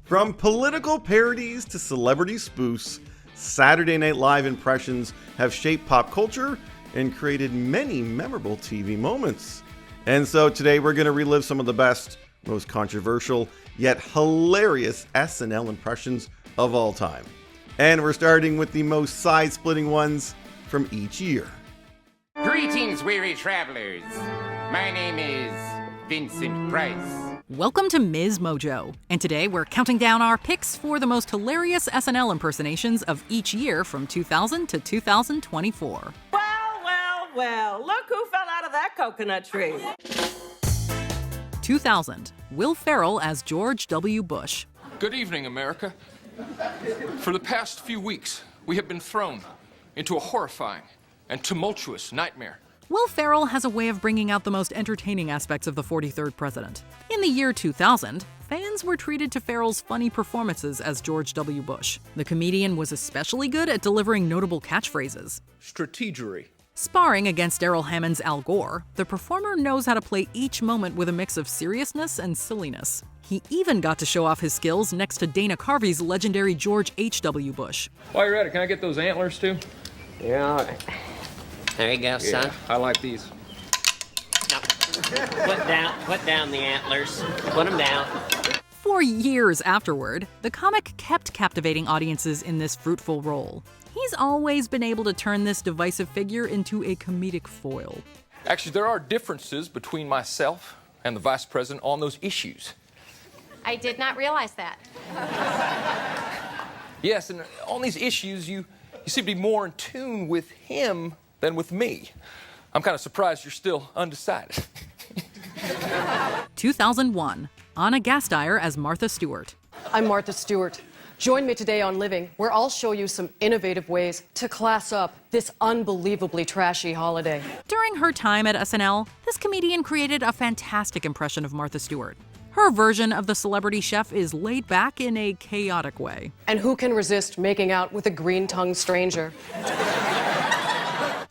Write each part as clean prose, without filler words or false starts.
From political parodies to celebrity spoofs, Saturday Night Live impressions have shaped pop culture and created many memorable TV moments. And so today we're going to relive some of the best, most controversial, yet hilarious SNL impressions of all time. And we're starting with the most side-splitting ones from each year. Greetings, weary travelers. My name is Vincent Price. Welcome to MsMojo, and today we're counting down our picks for the most hilarious SNL impersonations of each year from 2000 to 2024. Well, look who fell out of that coconut tree. 2000, Will Ferrell as George W. Bush. Good evening, America. For the past few weeks, we have been thrown into a horrifying and tumultuous nightmare. Will Ferrell has a way of bringing out the most entertaining aspects of the 43rd president. In the year 2000, fans were treated to Ferrell's funny performances as George W. Bush. The comedian was especially good at delivering notable catchphrases. Strategery. Sparring against Daryl Hammond's Al Gore, the performer knows how to play each moment with a mix of seriousness and silliness. He even got to show off his skills next to Dana Carvey's legendary George H.W. Bush. While you're at it, can I get those antlers too? Yeah. There you go, son. Yeah, I like these. No. Put down the antlers. Put them down. For years afterward, the comic kept captivating audiences in this fruitful role. He's always been able to turn this divisive figure into a comedic foil. Actually, there are differences between myself and the vice president on those issues. I did not realize that. Yes, and on these issues, you seem to be more in tune with him than with me. I'm kind of surprised you're still undecided. 2001, Anna Gasteyer as Martha Stewart. I'm Martha Stewart. Join me today on Living, where I'll show you some innovative ways to class up this unbelievably trashy holiday. During her time at SNL, this comedian created a fantastic impression of Martha Stewart. Her version of the celebrity chef is laid back in a chaotic way. And who can resist making out with a green-tongued stranger?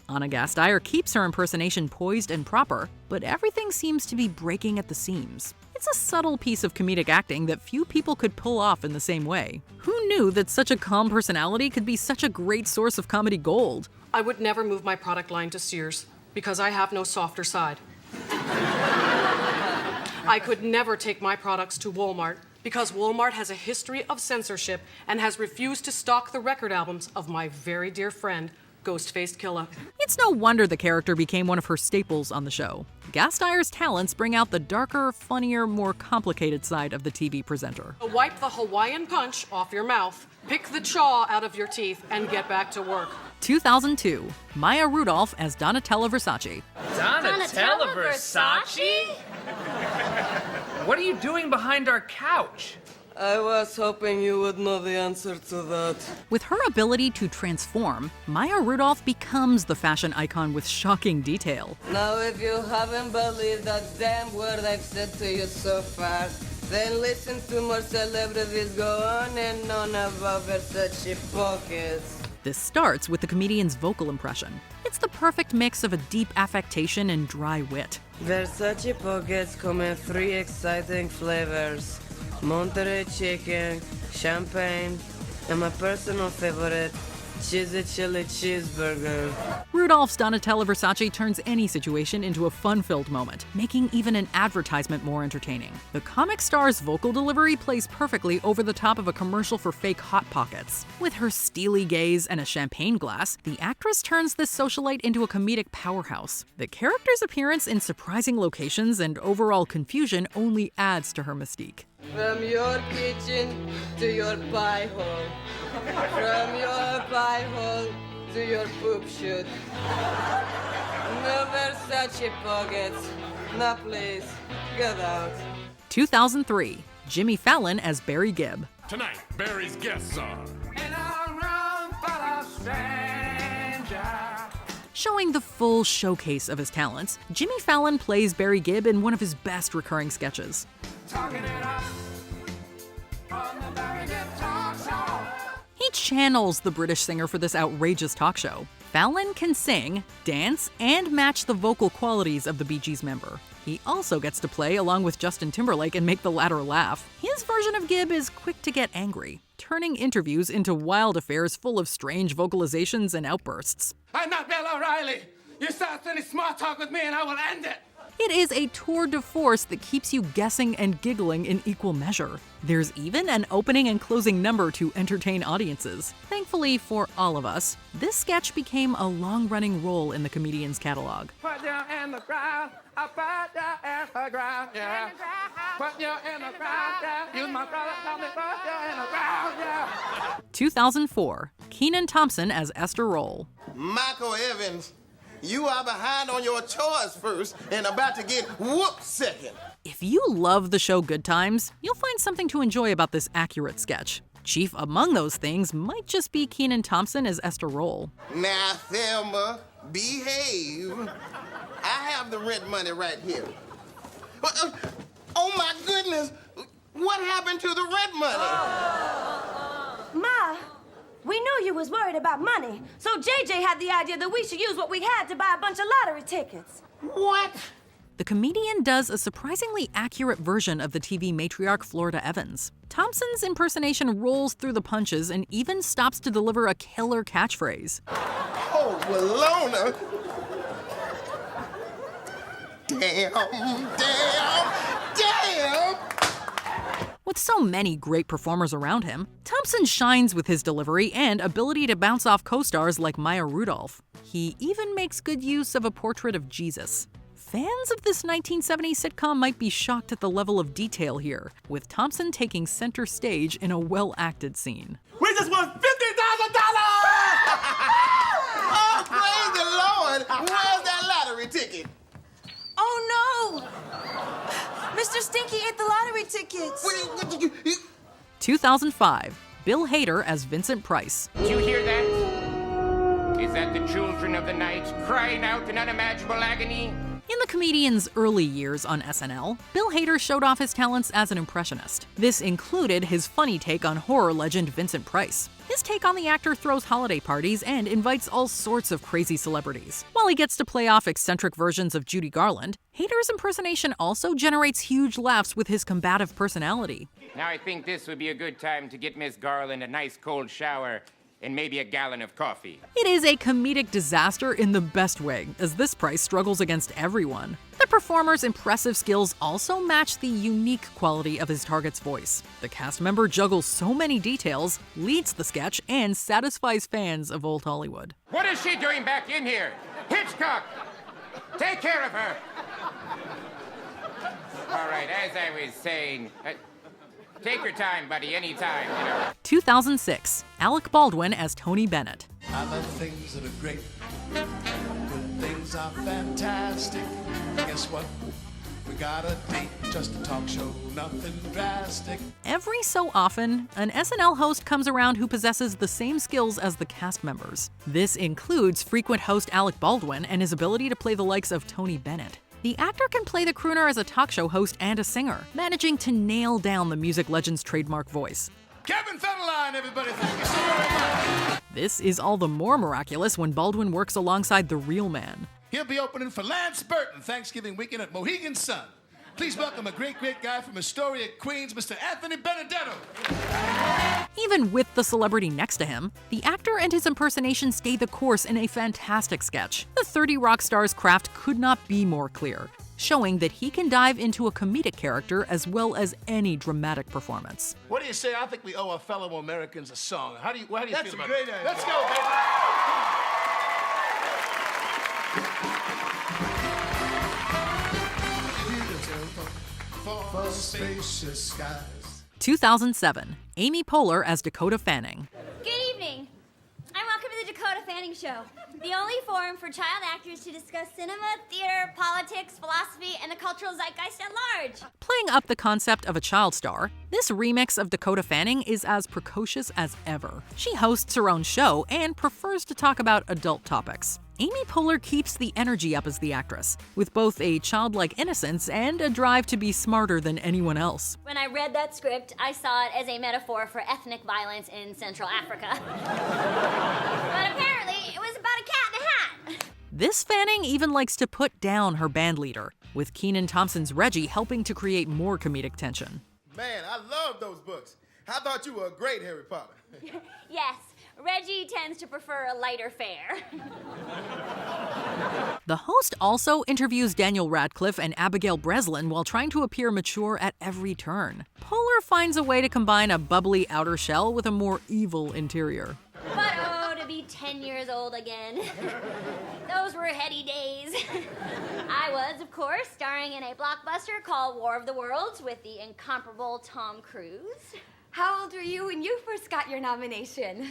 Anna Gasteyer keeps her impersonation poised and proper, but everything seems to be breaking at the seams. It's a subtle piece of comedic acting that few people could pull off in the same way. Who knew that such a calm personality could be such a great source of comedy gold? I would never move my product line to Sears, because I have no softer side. I could never take my products to Walmart, because Walmart has a history of censorship and has refused to stock the record albums of my very dear friend, Ghostface Killah. It's no wonder the character became one of her staples on the show. Gasteyer's talents bring out the darker, funnier, more complicated side of the TV presenter. Wipe the Hawaiian punch off your mouth, pick the chaw out of your teeth, and get back to work. 2002, Maya Rudolph as Donatella Versace. Donatella Versace? What are you doing behind our couch? I was hoping you would know the answer to that. With her ability to transform, Maya Rudolph becomes the fashion icon with shocking detail. Now, if you haven't believed that damn word I've said to you so far, then listen to more celebrities go on and on about Versace pockets. This starts with the comedian's vocal impression. It's the perfect mix of a deep affectation and dry wit. Versace pockets come in 3 exciting flavors: Monterey chicken, champagne, and my personal favorite, cheesy chili cheeseburger. Rudolph's Donatella Versace turns any situation into a fun-filled moment, making even an advertisement more entertaining. The comic star's vocal delivery plays perfectly over the top of a commercial for fake Hot Pockets. With her steely gaze and a champagne glass, the actress turns this socialite into a comedic powerhouse. The character's appearance in surprising locations and overall confusion only adds to her mystique. From your kitchen to your pie hole. From your pie hole to your poop chute. No Versace pockets. No, please. Get out. 2003, Jimmy Fallon as Barry Gibb. Tonight, Barry's guests are... Showing the full showcase of his talents, Jimmy Fallon plays Barry Gibb in one of his best recurring sketches. He channels the British singer for this outrageous talk show. Fallon can sing, dance, and match the vocal qualities of the Bee Gees member. He also gets to play along with Justin Timberlake and make the latter laugh. His His version of Gib is quick to get angry, turning interviews into wild affairs full of strange vocalizations and outbursts. I'm not Bill O'Reilly. You start any smart talk with me and I will end it. It is a tour de force that keeps you guessing and giggling in equal measure. There's even an opening and closing number to entertain audiences. Thankfully for all of us, this sketch became a long-running role in the comedian's catalog. Put you in the ground, I put you in the ground, yeah. Put you in the ground, yeah. You my brother, tell me put you in the ground, yeah. 2004, Kenan Thompson as Esther Roll. Michael Evans, you are behind on your chores first and about to get whooped second. If you love the show Good Times, you'll find something to enjoy about this accurate sketch. Chief among those things might just be Kenan Thompson as Esther Roll. Now, Thelma, behave. I have the rent money right here. Oh my goodness, what happened to the rent money? Ma, we knew you was worried about money, so JJ had the idea that we should use what we had to buy a bunch of lottery tickets. What? The comedian does a surprisingly accurate version of the TV matriarch Florida Evans. Thompson's impersonation rolls through the punches and even stops to deliver a killer catchphrase. Oh, Walona. Damn. With so many great performers around him, Thompson shines with his delivery and ability to bounce off co-stars like Maya Rudolph. He even makes good use of a portrait of Jesus. Fans of this 1970s sitcom might be shocked at the level of detail here, with Thompson taking center stage in a well-acted scene. We just won $50,000! Oh, praise the Lord! Where's that lottery ticket? Oh no! Mr. Stinky ate the lottery tickets. 2005, Bill Hader as Vincent Price. Do you hear that? Is that the children of the night crying out in unimaginable agony? In the comedian's early years on SNL, Bill Hader showed off his talents as an impressionist. This included his funny take on horror legend Vincent Price. His take on the actor throws holiday parties and invites all sorts of crazy celebrities. While he gets to play off eccentric versions of Judy Garland, Hader's impersonation also generates huge laughs with his combative personality. Now I think this would be a good time to get Miss Garland a nice cold shower and maybe a gallon of coffee. It is a comedic disaster in the best way, as this Price struggles against everyone. The performer's impressive skills also match the unique quality of his target's voice. The cast member juggles so many details, leads the sketch, and satisfies fans of old Hollywood. What is she doing back in here? Hitchcock! Take care of her! All right, as I was saying, take your time, buddy, anytime, you know. 2006, Alec Baldwin as Tony Bennett. I love things that are great. Good things are fantastic. Guess what? We got a date, just a talk show, nothing drastic. Every so often, an SNL host comes around who possesses the same skills as the cast members. This includes frequent host Alec Baldwin and his ability to play the likes of Tony Bennett. The actor can play the crooner as a talk show host and a singer, managing to nail down the music legend's trademark voice. Kevin Federline, everybody, thank you so very much. This is all the more miraculous when Baldwin works alongside the real man. He'll be opening for Lance Burton Thanksgiving weekend at Mohegan Sun. Please welcome a great guy from Astoria, Queens, Mr. Anthony Benedetto. Even with the celebrity next to him, the actor and his impersonation stay the course in a fantastic sketch. The 30 Rock star's craft could not be more clear, showing that he can dive into a comedic character as well as any dramatic performance. What do you say? I think we owe our fellow Americans a song. How do you feel about it? That's a great idea. Let's go, baby. For spacious skies. 2007, Amy Poehler as Dakota Fanning. Good evening. And welcome to the Dakota Fanning Show, the only forum for child actors to discuss cinema, theater, politics, philosophy, and the cultural zeitgeist at large. Playing up the concept of a child star, this remix of Dakota Fanning is as precocious as ever. She hosts her own show and prefers to talk about adult topics. Amy Poehler keeps the energy up as the actress, with both a childlike innocence and a drive to be smarter than anyone else. When I read that script, I saw it as a metaphor for ethnic violence in Central Africa. But apparently, it was about a cat in a hat. This Fanning even likes to put down her band leader, with Kenan Thompson's Reggie helping to create more comedic tension. Man, I love those books. I thought you were a great Harry Potter. Yes, Reggie tends to prefer a lighter fare. The host also interviews Daniel Radcliffe and Abigail Breslin while trying to appear mature at every turn. Poehler finds a way to combine a bubbly outer shell with a more evil interior. But oh, to be 10 years old again. Those were heady days. I was, of course, starring in a blockbuster called War of the Worlds with the incomparable Tom Cruise. How old were you when you first got your nomination?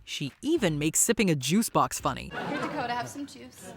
She even makes sipping a juice box funny. Here, Dakota, have some juice.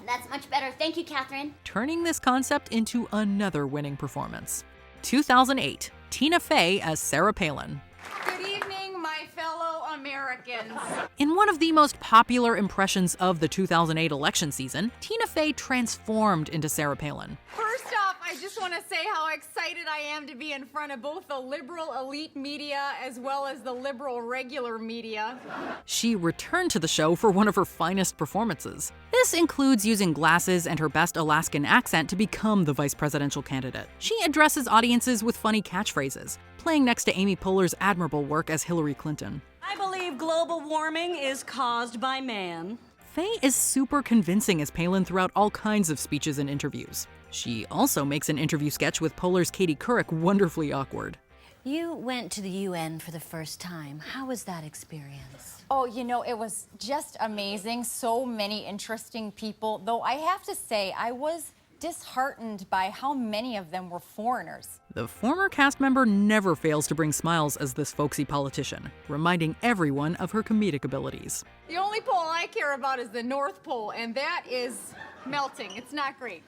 That's much better. Thank you, Catherine. Turning this concept into another winning performance. 2008, Tina Fey as Sarah Palin. Good evening, my fellow Americans. In one of the most popular impressions of the 2008 election season, Tina Fey transformed into Sarah Palin. First off, I just want to say how excited I am to be in front of both the liberal elite media as well as the liberal regular media. She returned to the show for one of her finest performances. This includes using glasses and her best Alaskan accent to become the vice presidential candidate. She addresses audiences with funny catchphrases, playing next to Amy Poehler's admirable work as Hillary Clinton. I believe global warming is caused by man. Fey is super convincing as Palin throughout all kinds of speeches and interviews. She also makes an interview sketch with Poehler's Katie Couric wonderfully awkward. You went to the UN for the first time. How was that experience? Oh, you know, it was just amazing. So many interesting people. Though I have to say, I was disheartened by how many of them were foreigners. The former cast member never fails to bring smiles as this folksy politician, reminding everyone of her comedic abilities. The only pole I care about is the North Pole, and that is melting. It's not great.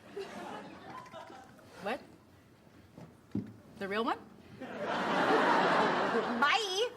What? The real one? Bye.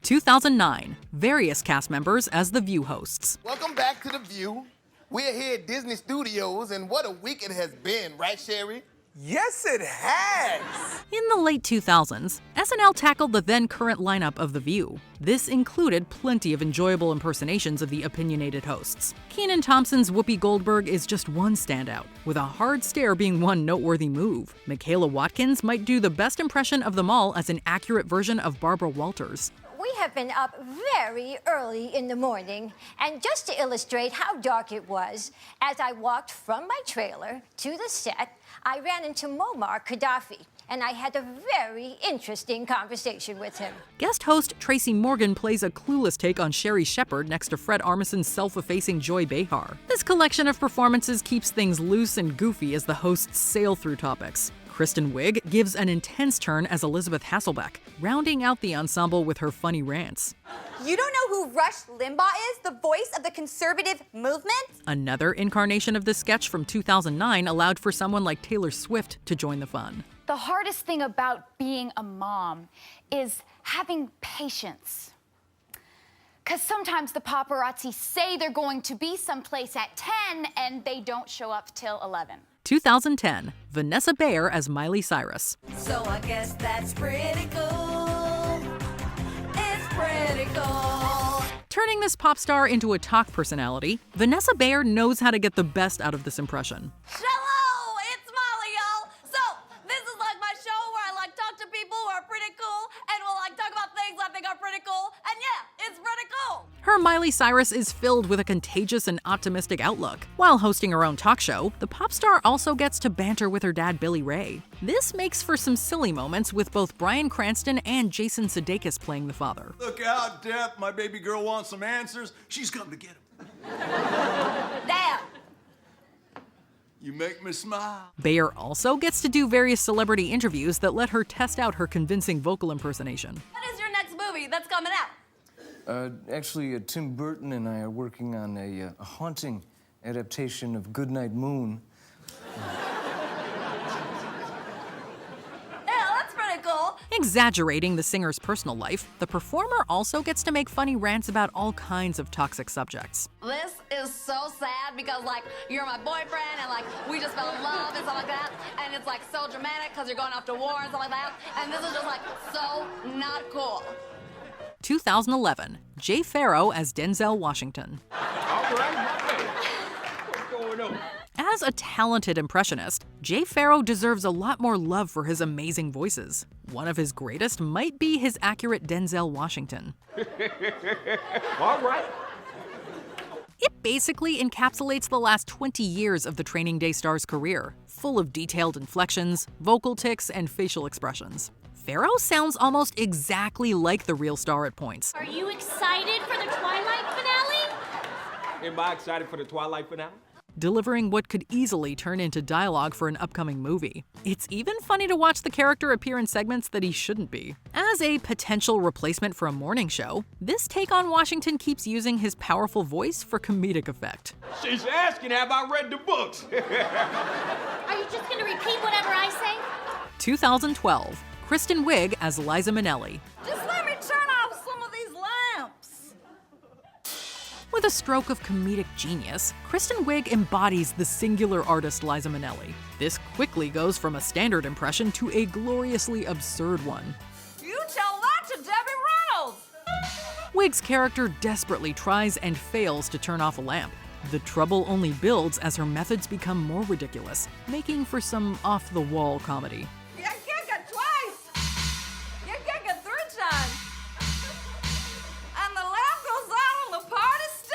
2009, various cast members as The View hosts. Welcome back to The View. We're here at Disney Studios, and what a week it has been, right, Sherry? Yes, it has! In the late 2000s, SNL tackled the then-current lineup of The View. This included plenty of enjoyable impersonations of the opinionated hosts. Kenan Thompson's Whoopi Goldberg is just one standout, with a hard stare being one noteworthy move. Michaela Watkins might do the best impression of them all as an accurate version of Barbara Walters. We have been up very early in the morning, and just to illustrate how dark it was, as I walked from my trailer to the set, I ran into Muammar Gaddafi, and I had a very interesting conversation with him. Guest host Tracy Morgan plays a clueless take on Sherry Shepherd next to Fred Armisen's self-effacing Joy Behar. This collection of performances keeps things loose and goofy as the hosts sail through topics. Kristen Wiig gives an intense turn as Elizabeth Hasselbeck, rounding out the ensemble with her funny rants. You don't know who Rush Limbaugh is, the voice of the conservative movement? Another incarnation of this sketch from 2009 allowed for someone like Taylor Swift to join the fun. The hardest thing about being a mom is having patience. Because sometimes the paparazzi say they're going to be someplace at 10 and they don't show up till 11. 2010, Vanessa Bayer as Miley Cyrus. So I guess that's pretty cool. It's pretty cool. Turning this pop star into a talk personality, Vanessa Bayer knows how to get the best out of this impression. Hello, it's Molly, y'all. So this is like my show where I like talk to people who are pretty cool and will like talk about things I think are pretty cool. And yeah, it's pretty cool. Her Miley Cyrus is filled with a contagious and optimistic outlook. While hosting her own talk show, the pop star also gets to banter with her dad Billy Ray. This makes for some silly moments with both Bryan Cranston and Jason Sudeikis playing the father. Look out, Depp. My baby girl wants some answers. She's come to get them. Damn. You make me smile. Bayer also gets to do various celebrity interviews that let her test out her convincing vocal impersonation. What is your next movie that's coming out? Actually, Tim Burton and I are working on a haunting adaptation of Goodnight Moon. Yeah, that's pretty cool. exaggerating the singer's personal life, the performer also gets to make funny rants about all kinds of toxic subjects. This is so sad because, like, you're my boyfriend and, like, we just fell in love and stuff like that. And it's, like, so dramatic because you're going off to war and stuff like that. And this is just, like, so not cool. 2011, Jay Pharoah as Denzel Washington. All right, what's going on? As a talented impressionist, Jay Pharoah deserves a lot more love for his amazing voices. One of his greatest might be his accurate Denzel Washington. All right. It basically encapsulates the last 20 years of the Training Day star's career, full of detailed inflections, vocal tics, and facial expressions. Pharoah sounds almost exactly like the real star at points. Are you excited for the Twilight finale? Am I excited for the Twilight finale? Delivering what could easily turn into dialogue for an upcoming movie. It's even funny to watch the character appear in segments that he shouldn't be. As a potential replacement for a morning show, this take on Washington keeps using his powerful voice for comedic effect. She's asking, have I read the books? Are you just gonna repeat whatever I say? 2012, Kristen Wiig as Liza Minnelli. Just let me turn off some of these lamps. With a stroke of comedic genius, Kristen Wiig embodies the singular artist Liza Minnelli. This quickly goes from a standard impression to a gloriously absurd one. You tell that to Debbie Reynolds. Wiig's character desperately tries and fails to turn off a lamp. The trouble only builds as her methods become more ridiculous, making for some off-the-wall comedy. You kick it twice. You kick it 3 times. And the lamp goes out and the party starts.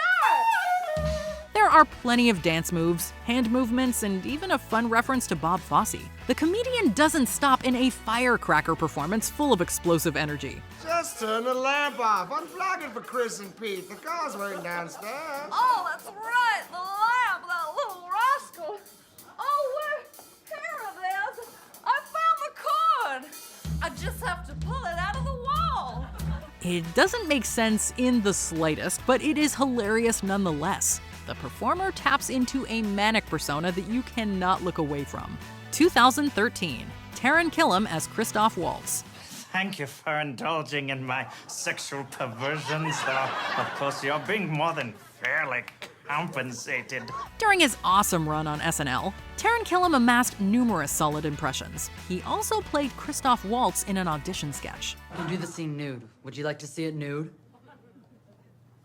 There are plenty of dance moves, hand movements, and even a fun reference to Bob Fosse. The comedian doesn't stop in a firecracker performance full of explosive energy. Just turn the lamp off. Unplug it for Chris and Pete. The car's waiting downstairs. Oh, that's right. The lamp, that little rascal. Oh, here it is. I found the cord. I just have to pull it out of the wall. It doesn't make sense in the slightest, but it is hilarious nonetheless. The performer taps into a manic persona that you cannot look away from. 2013, Taran Killam as Christoph Waltz. Thank you for indulging in my sexual perversions, though. Of course, you're being more than fairly compensated. During his awesome run on SNL, Taran Killam amassed numerous solid impressions. He also played Christoph Waltz in an audition sketch. You can do the scene nude. Would you like to see it nude?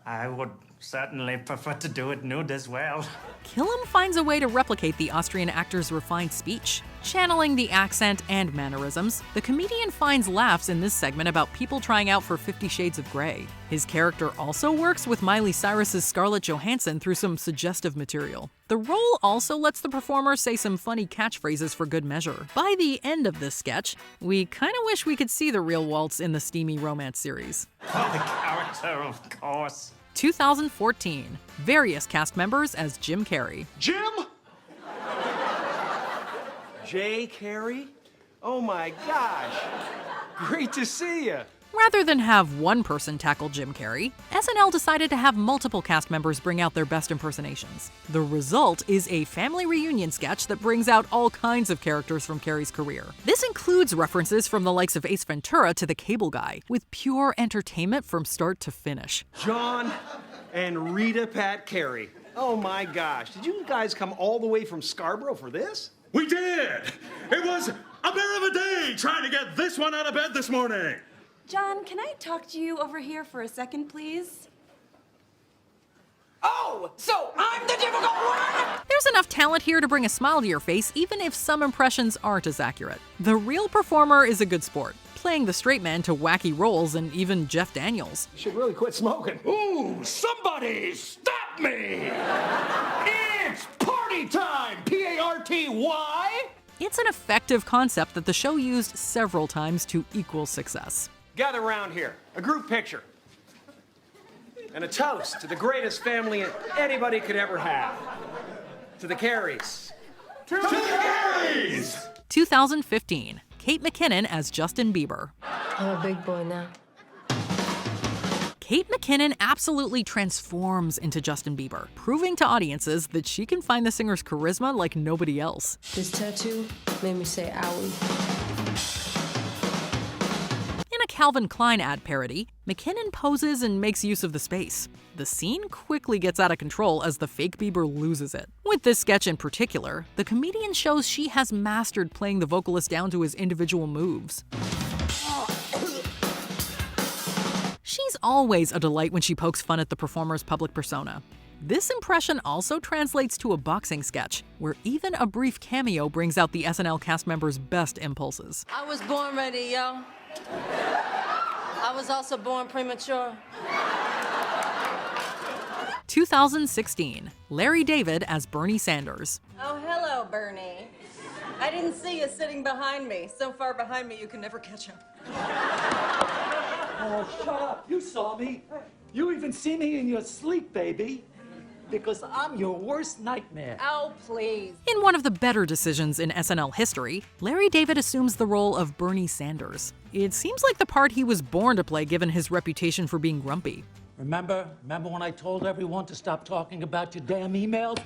I would certainly prefer to do it nude as well. Killam finds a way to replicate the Austrian actor's refined speech. Channeling the accent and mannerisms, the comedian finds laughs in this segment about people trying out for 50 Shades of Grey. His character also works with Miley Cyrus's Scarlett Johansson through some suggestive material. The role also lets the performer say some funny catchphrases for good measure. By the end of this sketch, we kinda wish we could see the real Waltz in the steamy romance series. For the character, of course. 2014, various cast members as Jim Carrey. Jim? Jay Carrey? Oh my gosh. Great to see you. Rather than have one person tackle Jim Carrey, SNL decided to have multiple cast members bring out their best impersonations. The result is a family reunion sketch that brings out all kinds of characters from Carrey's career. This includes references from the likes of Ace Ventura to the Cable Guy, with pure entertainment from start to finish. John and Rita Pat Carey. Oh my gosh. Did you guys come all the way from Scarborough for this? We did! It was a bear of a day trying to get this one out of bed this morning. John, can I talk to you over here for a second, please? Oh, so I'm the difficult one? There's enough talent here to bring a smile to your face, even if some impressions aren't as accurate. The real performer is a good sport, playing the straight man to wacky roles and even Jeff Daniels. You should really quit smoking. Ooh, somebody stop me! It's party time, P-A-R-T-Y! It's an effective concept that the show used several times to equal success. Gather around here. A group picture. And a toast to the greatest family anybody could ever have. To the Careys. To the Careys! 2015, Kate McKinnon as Justin Bieber. I'm a big boy now. Kate McKinnon absolutely transforms into Justin Bieber, proving to audiences that she can find the singer's charisma like nobody else. This tattoo made me say owie. Calvin Klein ad parody, McKinnon poses and makes use of the space. The scene quickly gets out of control as the fake Bieber loses it. With this sketch in particular, the comedian shows she has mastered playing the vocalist down to his individual moves. She's always a delight when she pokes fun at the performer's public persona. This impression also translates to a boxing sketch, where even a brief cameo brings out the SNL cast members' best impulses. I was born ready, yo. I was also born premature. 2016, Larry David as Bernie Sanders. Oh, hello, Bernie. I didn't see you sitting behind me. So far behind me, you can never catch up. Oh, shut up. You saw me. You even see me in your sleep, baby. Because I'm your worst nightmare. Oh, please. In one of the better decisions in SNL history, Larry David assumes the role of Bernie Sanders. It seems like the part he was born to play given his reputation for being grumpy. Remember when I told everyone to stop talking about your damn emails?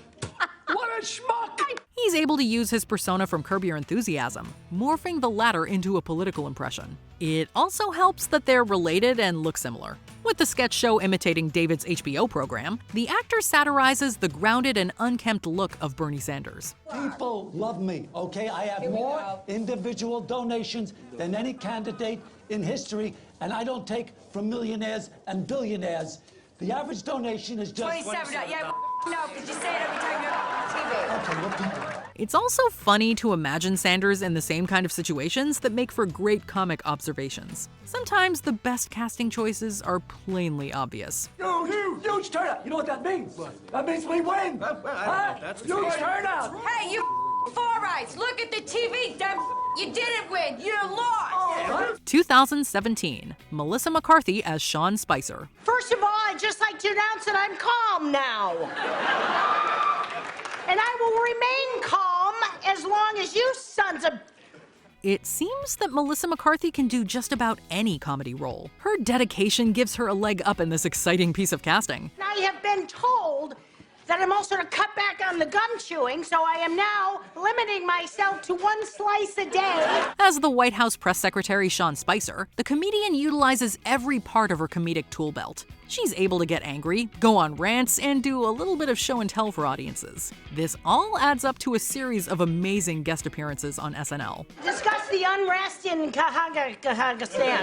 What a schmuck! He's able to use his persona from Curb Your Enthusiasm, morphing the latter into a political impression. It also helps that they're related and look similar. With the sketch show imitating David's HBO program, the actor satirizes the grounded and unkempt look of Bernie Sanders. People love me, okay? I have more individual donations than any candidate in history, and I don't take from millionaires and billionaires. The average donation is just... $27. Yeah, no, because you say it every time you're on TV. Okay, well, people... It's also funny to imagine Sanders in the same kind of situations that make for great comic observations. Sometimes the best casting choices are plainly obvious. Huge turnout! You know what that means? That means we win! Huge turnout! Hey, you four eyes, look at the TV, damn. You didn't win, you lost! 2017, Melissa McCarthy as Sean Spicer. First of all, I'd just like to announce that I'm calm now. And I will remain calm as long as you sons of... It seems that Melissa McCarthy can do just about any comedy role. Her dedication gives her a leg up in this exciting piece of casting. I have been told that I'm also to cut back on the gum chewing, so I am now limiting myself to 1 slice a day. As the White House press secretary Sean Spicer, the comedian utilizes every part of her comedic tool belt. She's able to get angry, go on rants, and do a little bit of show and tell for audiences. This all adds up to a series of amazing guest appearances on SNL. Discuss the unrest in Kazakhstan,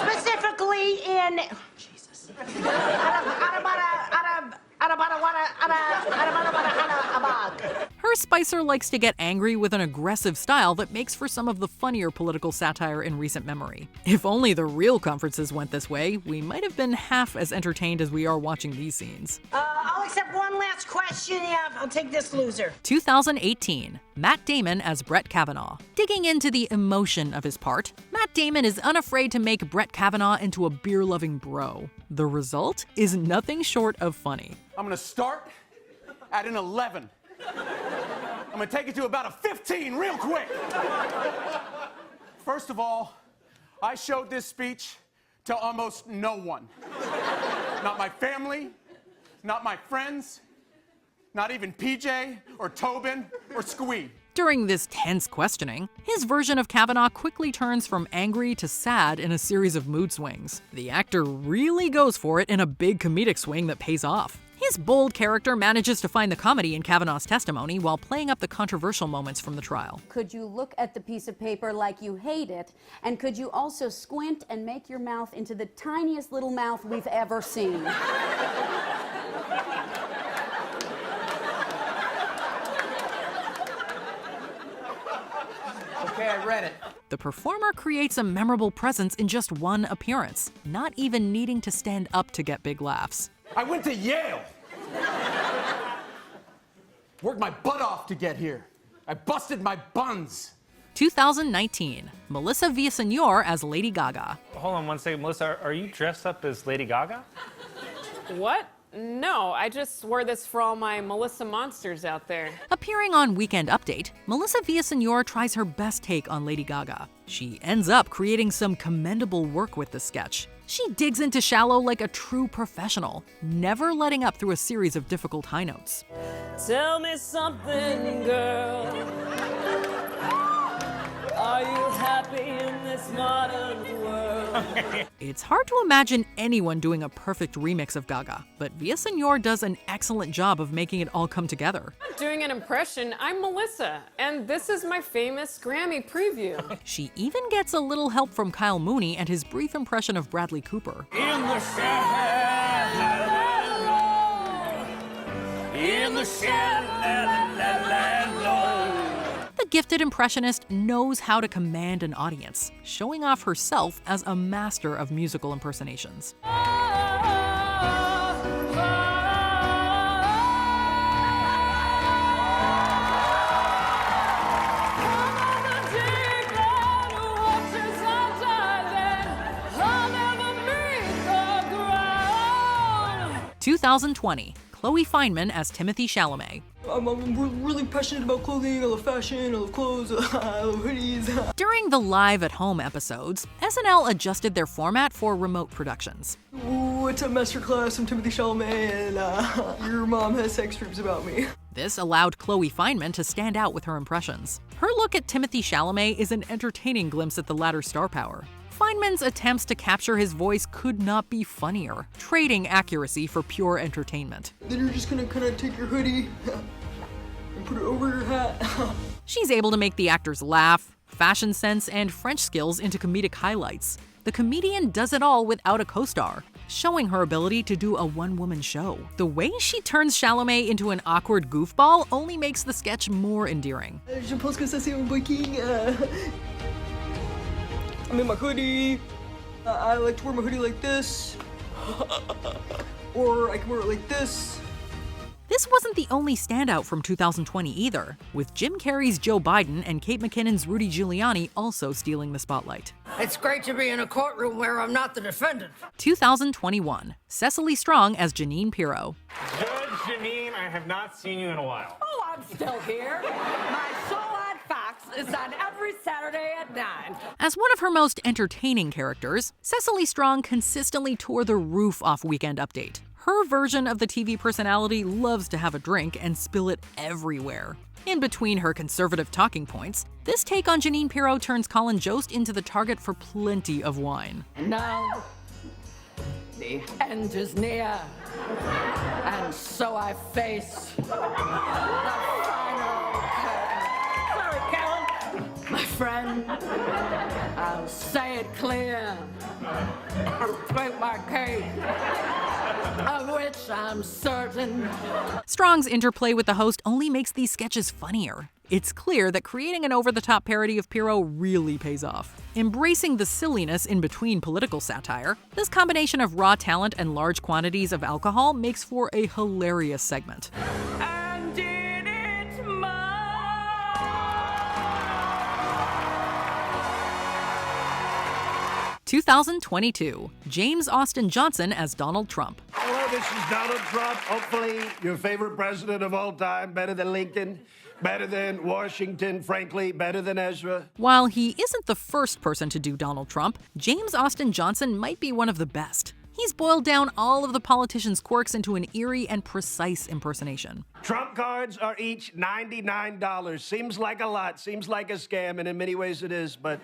specifically in... Jesus. Her Spicer likes to get angry with an aggressive style that makes for some of the funnier political satire in recent memory. If only the real conferences went this way, we might have been half as entertained as we are watching these scenes. I'll accept one last question. Yeah, I'll take this loser. 2018, Matt Damon as Brett Kavanaugh. Digging into the emotion of his part, Matt Damon is unafraid to make Brett Kavanaugh into a beer-loving bro. The result is nothing short of funny. I'm gonna start at an 11. I'm gonna take it to about a 15 real quick. First of all, I showed this speech to almost no one. Not my family, not my friends, not even PJ or Tobin or Squee. During this tense questioning, his version of Kavanaugh quickly turns from angry to sad in a series of mood swings. The actor really goes for it in a big comedic swing that pays off. His bold character manages to find the comedy in Kavanaugh's testimony while playing up the controversial moments from the trial. Could you look at the piece of paper like you hate it? And could you also squint and make your mouth into the tiniest little mouth we've ever seen? Okay, I read it. The performer creates a memorable presence in just one appearance, not even needing to stand up to get big laughs. I went to Yale. Worked my butt off to get here. I busted my buns. 2019, Melissa Villaseñor as Lady Gaga. Hold on one second, Melissa, are you dressed up as Lady Gaga? What? No, I just wore this for all my Melissa monsters out there. Appearing on Weekend Update, Melissa Villaseñor tries her best take on Lady Gaga. She ends up creating some commendable work with the sketch. She digs into Shallow like a true professional, never letting up through a series of difficult high notes. Tell me something, girl. Are you happy in this modern world? It's hard to imagine anyone doing a perfect remix of Gaga, but Villaseñor does an excellent job of making it all come together. I'm not doing an impression. I'm Melissa, and this is my famous Grammy preview. She even gets a little help from Kyle Mooney and his brief impression of Bradley Cooper. In the shadow, in the The gifted impressionist knows how to command an audience, showing off herself as a master of musical impersonations. (2020) Chloe Fineman as Timothy Chalamet. I'm really passionate about clothing. I love fashion, I love clothes, I love hoodies. During the live at home episodes, SNL adjusted their format for remote productions. What's up, Masterclass? I'm Timothy Chalamet, and your mom has sex dreams about me. This allowed Chloe Fineman to stand out with her impressions. Her look at Timothy Chalamet is an entertaining glimpse at the latter's star power. Fineman's attempts to capture his voice could not be funnier, trading accuracy for pure entertainment. Then you're just gonna kind of take your hoodie and put it over your hat. She's able to make the actors laugh, fashion sense, and French skills into comedic highlights. The comedian does it all without a co-star, showing her ability to do a one-woman show. The way she turns Chalamet into an awkward goofball only makes the sketch more endearing. Je pense que ça c'est un biking. I'm in my hoodie. I like to wear my hoodie like this. Or I can wear it like this. This wasn't the only standout from 2020 either, with Jim Carrey's Joe Biden and Kate McKinnon's Rudy Giuliani also stealing the spotlight. It's great to be in a courtroom where I'm not the defendant. 2021, Cecily Strong as Janine Pirro. Judge Janine, I have not seen you in a while. Oh, I'm still here. My show on Fox is on every Saturday at 9. As one of her most entertaining characters, Cecily Strong consistently tore the roof off Weekend Update. Her version of the TV personality loves to have a drink and spill it everywhere. In between her conservative talking points, this take on Janine Pirro turns Colin Jost into the target for plenty of wine. Now, the end is near, and so I face the final curtain. Sorry, Carol. My friend, I'll say it clear. I'll drink my cake, of which I'm certain. Strong's interplay with the host only makes these sketches funnier. It's clear that creating an over-the-top parody of Pirro really pays off. Embracing the silliness in between political satire, this combination of raw talent and large quantities of alcohol makes for a hilarious segment. 2022, James Austin Johnson as Donald Trump. Hello, this is Donald Trump. Hopefully, your favorite president of all time, better than Lincoln, better than Washington, frankly, better than Ezra. While he isn't the first person to do Donald Trump, James Austin Johnson might be one of the best. He's boiled down all of the politician's quirks into an eerie and precise impersonation. Trump cards are each $99. Seems like a lot, seems like a scam, and in many ways it is, but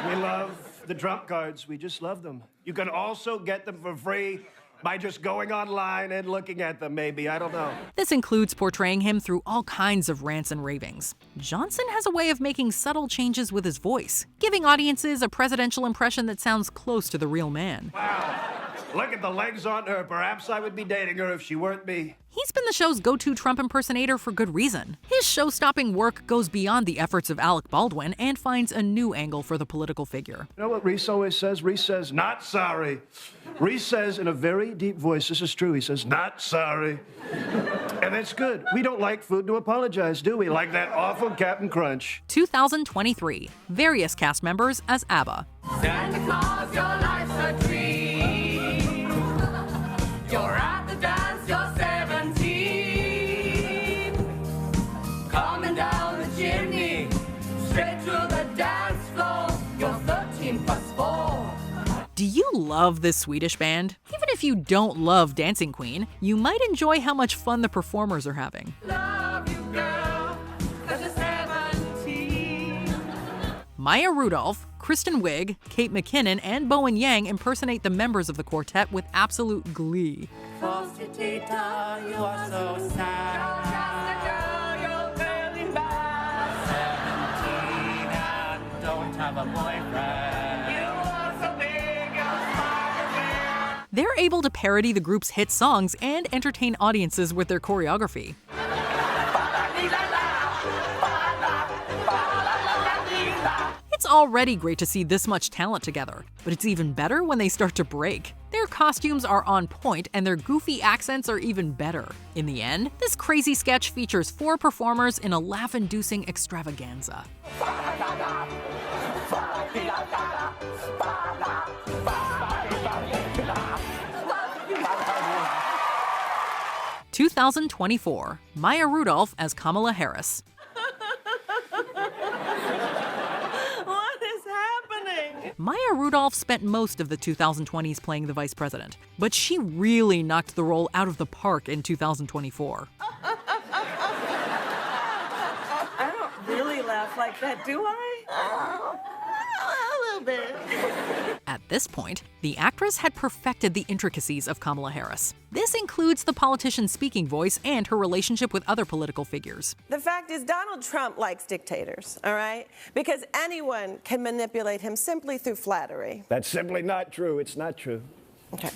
we love the Trump cards. We just love them. You can also get them for free by just going online and looking at them, maybe. I don't know. This includes portraying him through all kinds of rants and ravings. Johnson has a way of making subtle changes with his voice, giving audiences a presidential impression that sounds close to the real man. Wow. Look at the legs on her. Perhaps I would be dating her if she weren't me. He's been the show's go-to Trump impersonator for good reason. His show-stopping work goes beyond the efforts of Alec Baldwin and finds a new angle for the political figure. You know what Reese always says? Reese says, not sorry. Reese says in a very deep voice, this is true, he says, not sorry. And that's good. We don't like food to apologize, do we? Like that awful Captain Crunch. 2023, various cast members as ABBA. Santa Claus, your life's a dream. You're at the dance, you're 17. Coming down the chimney, straight to the dance floor. You're 13 plus 4. Do you love this Swedish band? Even if you don't love Dancing Queen, you might enjoy how much fun the performers are having. Love you, girl, 'cause you're 17. Maya Rudolph, Kristen Wiig, Kate McKinnon, and Bowen Yang impersonate the members of the quartet with absolute glee. You are so sad. You're feeling bad. 17 and don't have a boyfriend. You are so big, you're Spider-Man. They're able to parody the group's hit songs and entertain audiences with their choreography. It's already great to see this much talent together, but it's even better when they start to break. Their costumes are on point and their goofy accents are even better. In the end, this crazy sketch features 4 performers in a laugh-inducing extravaganza. 2024, Maya Rudolph as Kamala Harris. What is happening? Maya Rudolph spent most of the 2020s playing the vice president, but she really knocked the role out of the park in 2024. I don't really laugh like that, do I? A little bit. At this point, the actress had perfected the intricacies of Kamala Harris. This includes the politician's speaking voice and her relationship with other political figures. The fact is, Donald Trump likes dictators, all right? Because anyone can manipulate him simply through flattery. That's simply not true. It's not true. Okay.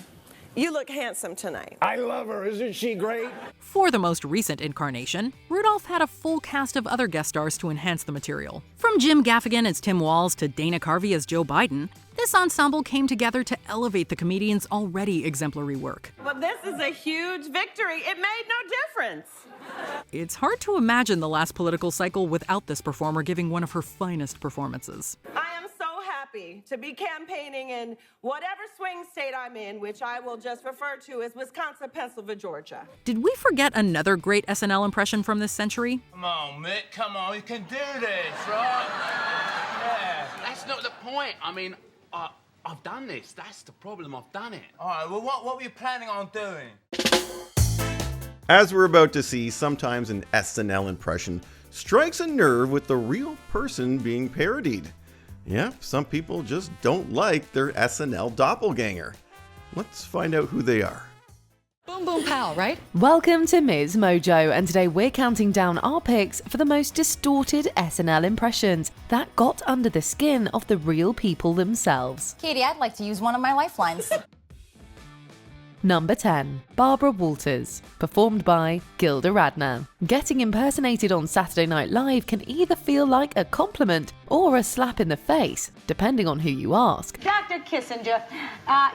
You look handsome tonight. I love her. Isn't she great? For the most recent incarnation, Rudolph had a full cast of other guest stars to enhance the material. From Jim Gaffigan as Tim Walz to Dana Carvey as Joe Biden, this ensemble came together to elevate the comedian's already exemplary work. Well, this is a huge victory. It made no difference. It's hard to imagine the last political cycle without this performer giving one of her finest performances. I am so happy to be campaigning in whatever swing state I'm in, which I will just refer to as Wisconsin, Pennsylvania, Georgia. Did we forget another great SNL impression from this century? Come on, Mick, come on, you can do this, right? Yeah. That's not the point. I mean, I've done this. That's the problem. I've done it. All right, well, what were you planning on doing? As we're about to see, sometimes an SNL impression strikes a nerve with the real person being parodied. Yeah, some people just don't like their SNL doppelganger. Let's find out who they are. Boom Boom Pow, right? Welcome to MsMojo, and today we're counting down our picks for the most distorted SNL impressions that got under the skin of the real people themselves. Katie, I'd like to use one of my lifelines. Number 10. Barbara Walters, performed by Gilda Radner. Getting impersonated on Saturday Night Live can either feel like a compliment or a slap in the face, depending on who you ask. Dr. Kissinger,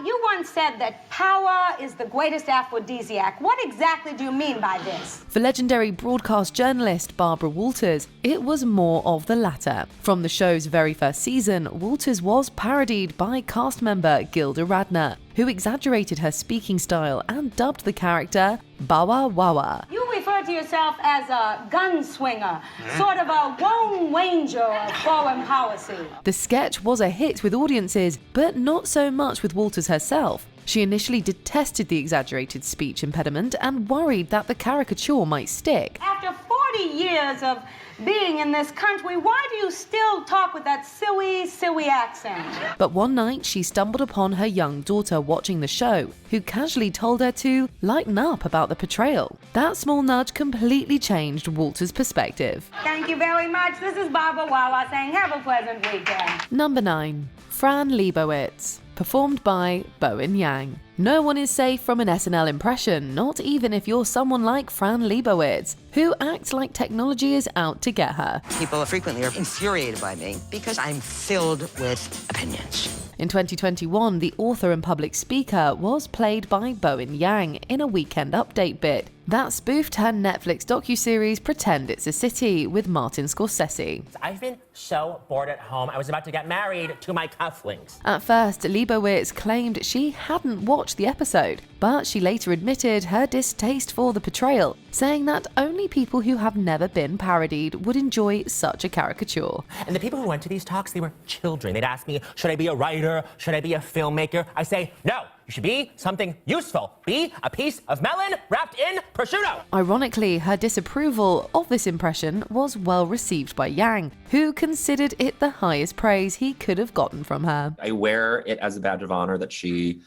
you once said that power is the greatest aphrodisiac. What exactly do you mean by this? For legendary broadcast journalist Barbara Walters, it was more of the latter. From the show's very first season, Walters was parodied by cast member Gilda Radner, who exaggerated her speaking style and dubbed the character Bawa Wawa. You refer to yourself as a gunswinger, sort of a Lone Ranger of foreign policy. The sketch was a hit with audiences, but not so much with Walters herself. She initially detested the exaggerated speech impediment and worried that the caricature might stick. After 40 years of being in this country, why do you still talk with that silly accent? But one night she stumbled upon her young daughter watching the show, who casually told her to lighten up about the portrayal. That small nudge completely changed Walters' perspective. Thank you very much. This is Barbara Wawa saying have a pleasant weekend. Number 9. Fran Lebowitz, performed by Bowen Yang. No one is safe from an SNL impression, not even if you're someone like Fran Lebowitz, who acts like technology is out to get her. People frequently are infuriated by me because I'm filled with opinions. In 2021, the author and public speaker was played by Bowen Yang in a Weekend Update bit that spoofed her Netflix docuseries Pretend It's a City with Martin Scorsese. I've been so bored at home, I was about to get married to my cufflinks. At first, Lebowitz claimed she hadn't watched the episode, but she later admitted her distaste for the portrayal, saying that only people who have never been parodied would enjoy such a caricature. And the people who went to these talks, they were children. They'd ask me, should I be a writer? Should I be a filmmaker? I say, no, You should be something useful. Be a piece of melon wrapped in prosciutto. Ironically, her disapproval of this impression was well received by Yang, who considered it the highest praise he could have gotten from her. I wear it as a badge of honor that she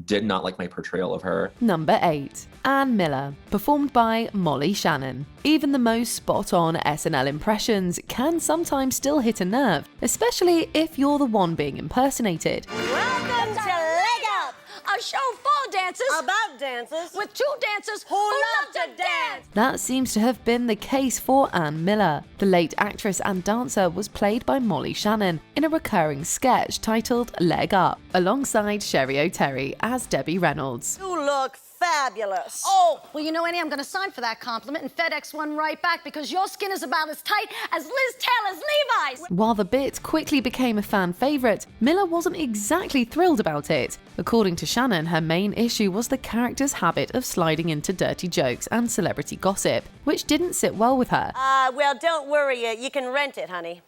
did not like my portrayal of her. Number 8. Ann Miller, performed by Molly Shannon. Even the most spot-on SNL impressions can sometimes still hit a nerve, especially if you're the one being impersonated. Welcome to Leg Up, A show full of dances. about dances With two dancers who love to dance. That seems to have been the case for Ann Miller. The late actress and dancer was played by Molly Shannon in a recurring sketch titled Leg Up, alongside Sherry O'Terry as Debbie Reynolds. You look fabulous. Oh, well, you know, Annie, I'm going to sign for that compliment and FedEx one right back because your skin is about as tight as Liz Taylor's Levi's. While the bit quickly became a fan favourite, Miller wasn't exactly thrilled about it. According to Shannon, her main issue was the character's habit of sliding into dirty jokes and celebrity gossip, which didn't sit well with her. Well, don't worry. You can rent it, honey.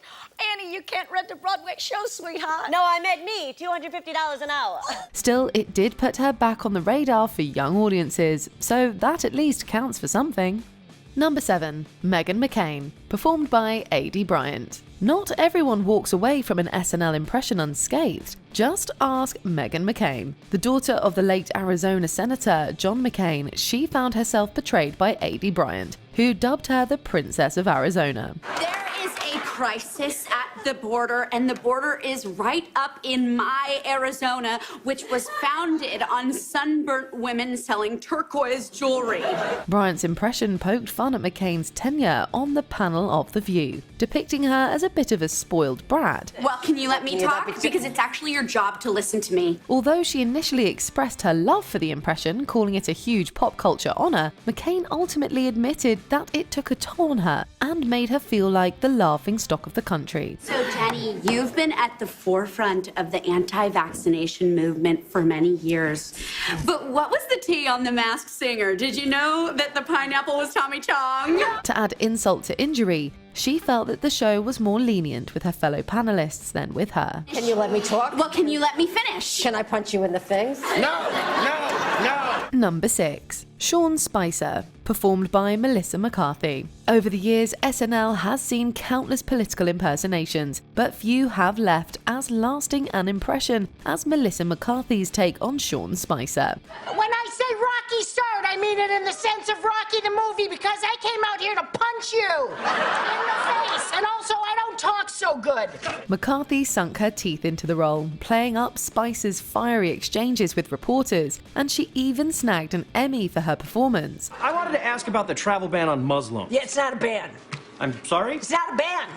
Annie, you can't rent a Broadway show, sweetheart. No, I meant me. $250 an hour. Still, it did put her back on the radar for young audiences, so that at least counts for something. Number 7. Meghan McCain, performed by A.D. Bryant. Not everyone walks away from an SNL impression unscathed. Just ask Meghan McCain. The daughter of the late Arizona Senator John McCain, she found herself portrayed by A.D. Bryant, who dubbed her the Princess of Arizona. There is a crisis at the border, and the border is right up in my Arizona, which was founded on sunburnt women selling turquoise jewelry. Bryant's impression poked fun at McCain's tenure on the panel of The View, depicting her as a bit of a spoiled brat. Well, can you let me talk? Because it's actually your job to listen to me. Although she initially expressed her love for the impression, calling it a huge pop culture honor, McCain ultimately admitted that it took a toll on her and made her feel like the laughing stock of the country. So, Jenny, you've been at the forefront of the anti-vaccination movement for many years. But what was the tea on The Masked Singer? Did you know that the pineapple was Tommy Chong? To add insult to injury, she felt that the show was more lenient with her fellow panelists than with her. Can you let me talk? Well, can you let me finish? Can I punch you in the face? No. Number 6. Sean Spicer, performed by Melissa McCarthy. Over the years, SNL has seen countless political impersonations, but few have left as lasting an impression as Melissa McCarthy's take on Sean Spicer. When I say Rocky start, I mean it in the sense of Rocky the movie because I came out here to punch you in the face. And also, I don't talk so good. McCarthy sunk her teeth into the role, playing up Spicer's fiery exchanges with reporters, and she even snagged an Emmy for her performance. I wanted to ask about the travel ban on Muslims. Yeah, it's not a ban. I'm sorry? It's not a ban.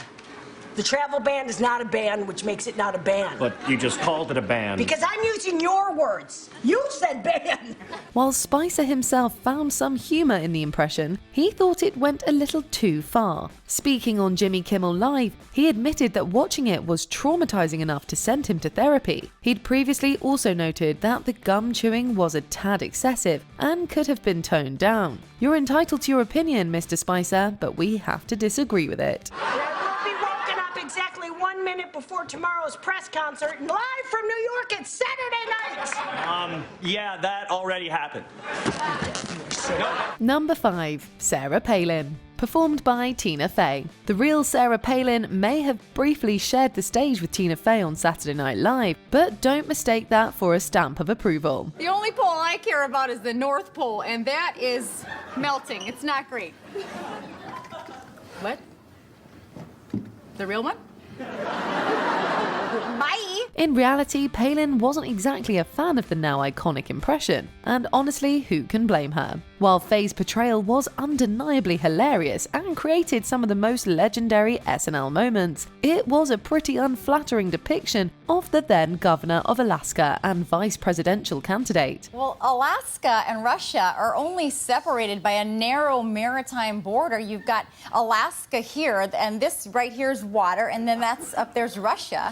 The travel ban is not a ban, which makes it not a ban. But you just called it a ban. Because I'm using your words. You said ban. While Spicer himself found some humor in the impression, he thought it went a little too far. Speaking on Jimmy Kimmel Live, he admitted that watching it was traumatizing enough to send him to therapy. He'd previously also noted that the gum chewing was a tad excessive and could have been toned down. You're entitled to your opinion, Mr. Spicer, but we have to disagree with it. Exactly 1 minute before tomorrow's press concert and live from New York, it's Saturday night. Yeah, that already happened. Number 5. Sarah Palin, performed by Tina Fey. The real Sarah Palin may have briefly shared the stage with Tina Fey on Saturday Night Live, but don't mistake that for a stamp of approval. The only pole I care about is the North Pole, and that is melting. It's not great. What? The real one? Bye! In reality, Palin wasn't exactly a fan of the now iconic impression, and honestly, who can blame her? While Faye's portrayal was undeniably hilarious and created some of the most legendary SNL moments, it was a pretty unflattering depiction of the then governor of Alaska and vice presidential candidate. Well, Alaska and Russia are only separated by a narrow maritime border. You've got Alaska here, and this right here is water, and then that's up there's Russia.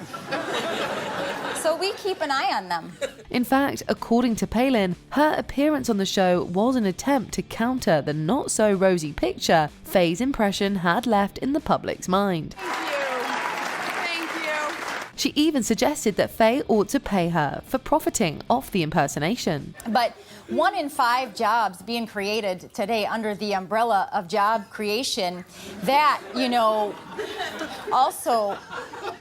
So we keep an eye on them. In fact, according to Palin, her appearance on the show was an attempt to counter the not-so-rosy picture Faye's impression had left in the public's mind. Thank you. She even suggested that Faye ought to pay her for profiting off the impersonation. But 1 in 5 jobs being created today under the umbrella of job creation, that, you know, also...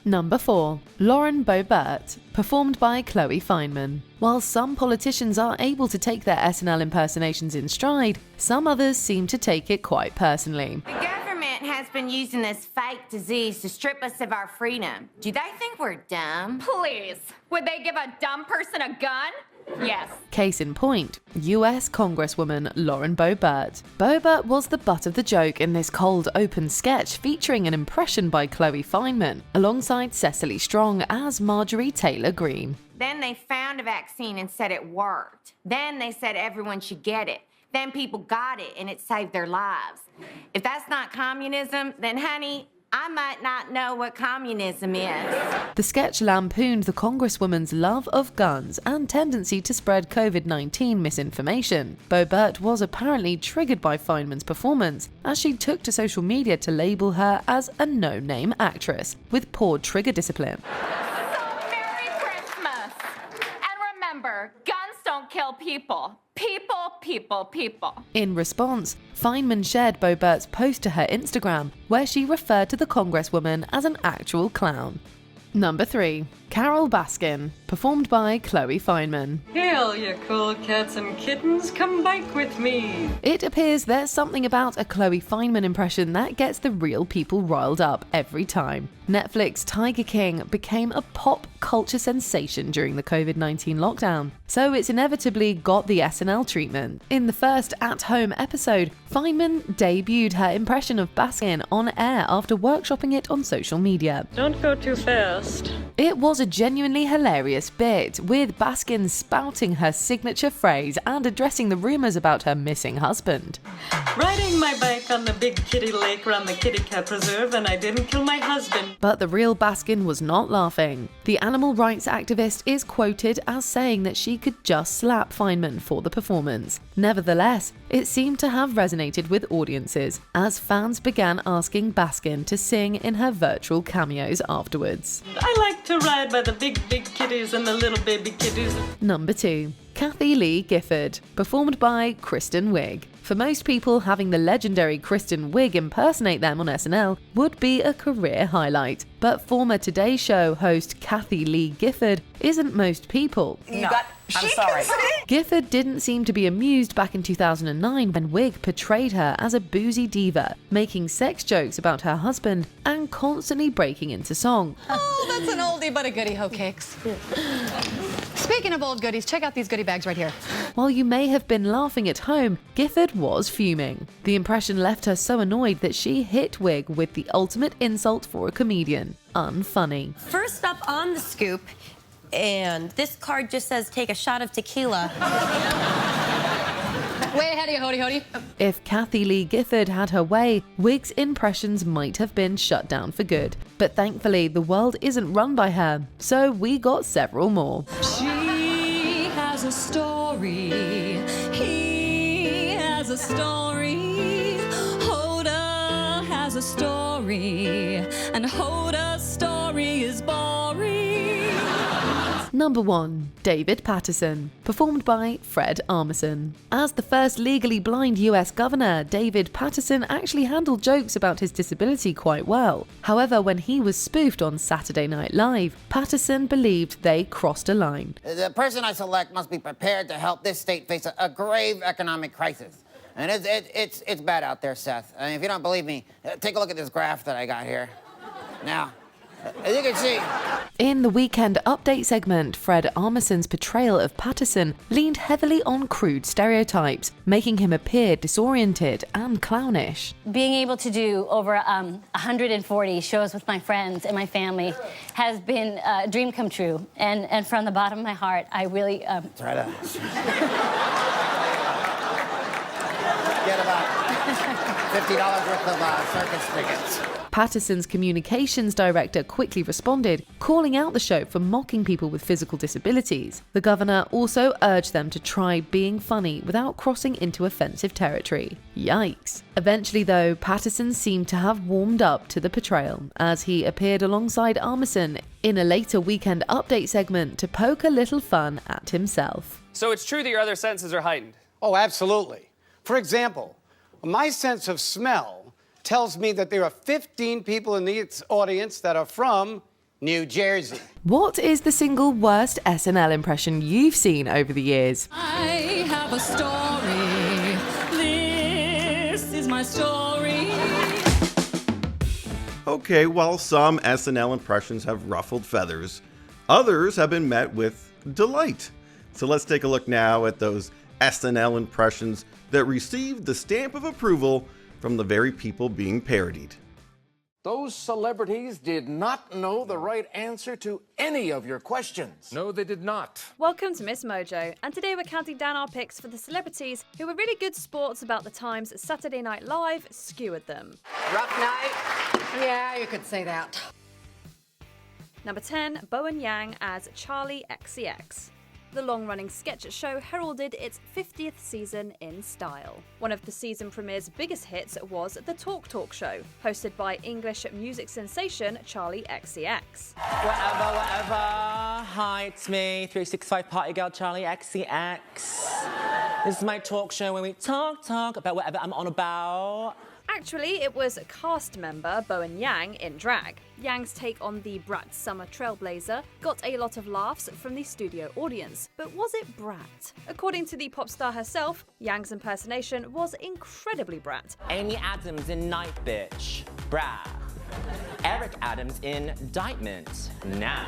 Number 4. Lauren Boebert, performed by Chloe Fineman. While some politicians are able to take their SNL impersonations in stride, some others seem to take it quite personally. The government has been using this fake disease to strip us of our freedom. Do they think we're dumb? Please. Would they give a dumb person a gun? Yes. Case in point, US Congresswoman Lauren Boebert. Boebert was the butt of the joke in this cold open sketch featuring an impression by Chloe Fineman, alongside Cecily Strong as Marjorie Taylor Greene. Then they found a vaccine and said it worked. Then they said everyone should get it. Then people got it and it saved their lives. If that's not communism, then honey, I might not know what communism is. The sketch lampooned the Congresswoman's love of guns and tendency to spread COVID-19 misinformation. Boebert was apparently triggered by Fineman's performance, as she took to social media to label her as a no-name actress with poor trigger discipline. Merry Christmas. And remember, guns don't kill people. People. In response, Fineman shared Boebert's post to her Instagram, where she referred to the Congresswoman as an actual clown. Number 3. Carol Baskin, performed by Chloe Fineman. Hail, you cool cats and kittens, come bike with me. It appears there's something about a Chloe Fineman impression that gets the real people riled up every time. Netflix Tiger King became a pop culture sensation during the COVID-19 lockdown, so it's inevitably got the SNL treatment. In the first at-home episode, Fineman debuted her impression of Baskin on air after workshopping it on social media. Don't go too fast. It was a genuinely hilarious bit, with Baskin spouting her signature phrase and addressing the rumors about her missing husband. Riding my bike on the big kitty lake around the kitty cat preserve, and I didn't kill my husband. But the real Baskin was not laughing. The animal rights activist is quoted as saying that she could just slap Fineman for the performance. Nevertheless, it seemed to have resonated with audiences, as fans began asking Baskin to sing in her virtual cameos afterwards. I like to ride by the big kitties and the little baby kitties. Number 2. Kathy Lee Gifford, performed by Kristen Wiig. For most people, having the legendary Kristen Wiig impersonate them on SNL would be a career highlight. But former Today Show host Kathy Lee Gifford isn't most people. I'm sorry. Gifford didn't seem to be amused back in 2009 when Wiig portrayed her as a boozy diva, making sex jokes about her husband and constantly breaking into song. Oh, that's an oldie but a goodie, hoe cakes. Speaking of old goodies, check out these goodie bags right here. While you may have been laughing at home, Gifford was fuming. The impression left her so annoyed that she hit Wiig with the ultimate insult for a comedian: unfunny. First up on the scoop, and this card just says take a shot of tequila. Way ahead of you, Hody Hody. If Kathy Lee Gifford had her way, Wiig's impressions might have been shut down for good. But thankfully, the world isn't run by her, so we got several more. She has a story. He has a story. Hoda has a story. And Hoda's story is boring. Number 1. David Paterson, performed by Fred Armisen. As the first legally blind US governor, David Paterson actually handled jokes about his disability quite well. However, when he was spoofed on Saturday Night Live, Paterson believed they crossed a line. The person I select must be prepared to help this state face a grave economic crisis. And it's bad out there, Seth. I mean, if you don't believe me, take a look at this graph that I got here. Now, as you can see... In the Weekend Update segment, Fred Armisen's portrayal of Paterson leaned heavily on crude stereotypes, making him appear disoriented and clownish. Being able to do over 140 shows with my friends and my family has been a dream come true. And from the bottom of my heart, I really... Try to... Get about... $50 worth of circus tickets. Patterson's communications director quickly responded, calling out the show for mocking people with physical disabilities. The governor also urged them to try being funny without crossing into offensive territory. Yikes. Eventually, though, Patterson seemed to have warmed up to the portrayal as he appeared alongside Armisen in a later Weekend Update segment to poke a little fun at himself. So it's true that your other senses are heightened? Oh, absolutely. For example, my sense of smell tells me that there are 15 people in the audience that are from New Jersey. What is the single worst SNL impression you've seen over the years? I have a story. This is my story. Okay, while some SNL impressions have ruffled feathers, others have been met with delight. So let's take a look now at those SNL impressions that received the stamp of approval from the very people being parodied. Those celebrities did not know the right answer to any of your questions. No, they did not. Welcome to MsMojo, and today we're counting down our picks for the celebrities who were really good sports about the times Saturday Night Live skewered them. Rough night? Yeah, you could say that. Number 10, Bowen Yang as Charlie XCX. The long-running sketch show heralded its 50th season in style. One of the season premiere's biggest hits was The Talk Show, hosted by English music sensation Charlie XCX. Whatever. Hi, it's me, 365 party girl Charlie XCX. This is my talk show where we talk about whatever I'm on about. Actually, it was cast member Bowen Yang in drag. Yang's take on the brat summer trailblazer got a lot of laughs from the studio audience, but was it brat? According to the pop star herself, Yang's impersonation was incredibly brat. Amy Adams in Night Bitch. Brah. Eric Adams in Indictment. Nah.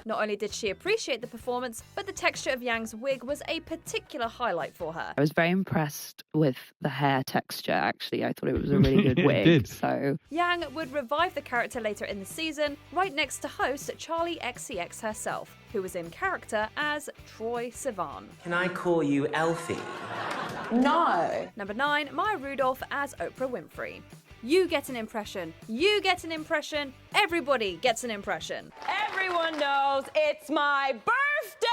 Not only did she appreciate the performance, but the texture of Yang's wig was a particular highlight for her. I was very impressed with the hair texture, actually. I thought it was a really good wig. Did. So Yang would revive the character later in the season, right next to host Charlie XCX herself, who was in character as Troye Sivan. Can I call you Elfie? No. Number 9, Maya Rudolph as Oprah Winfrey. You get an impression. You get an impression. Everybody gets an impression. Everyone knows it's my birthday!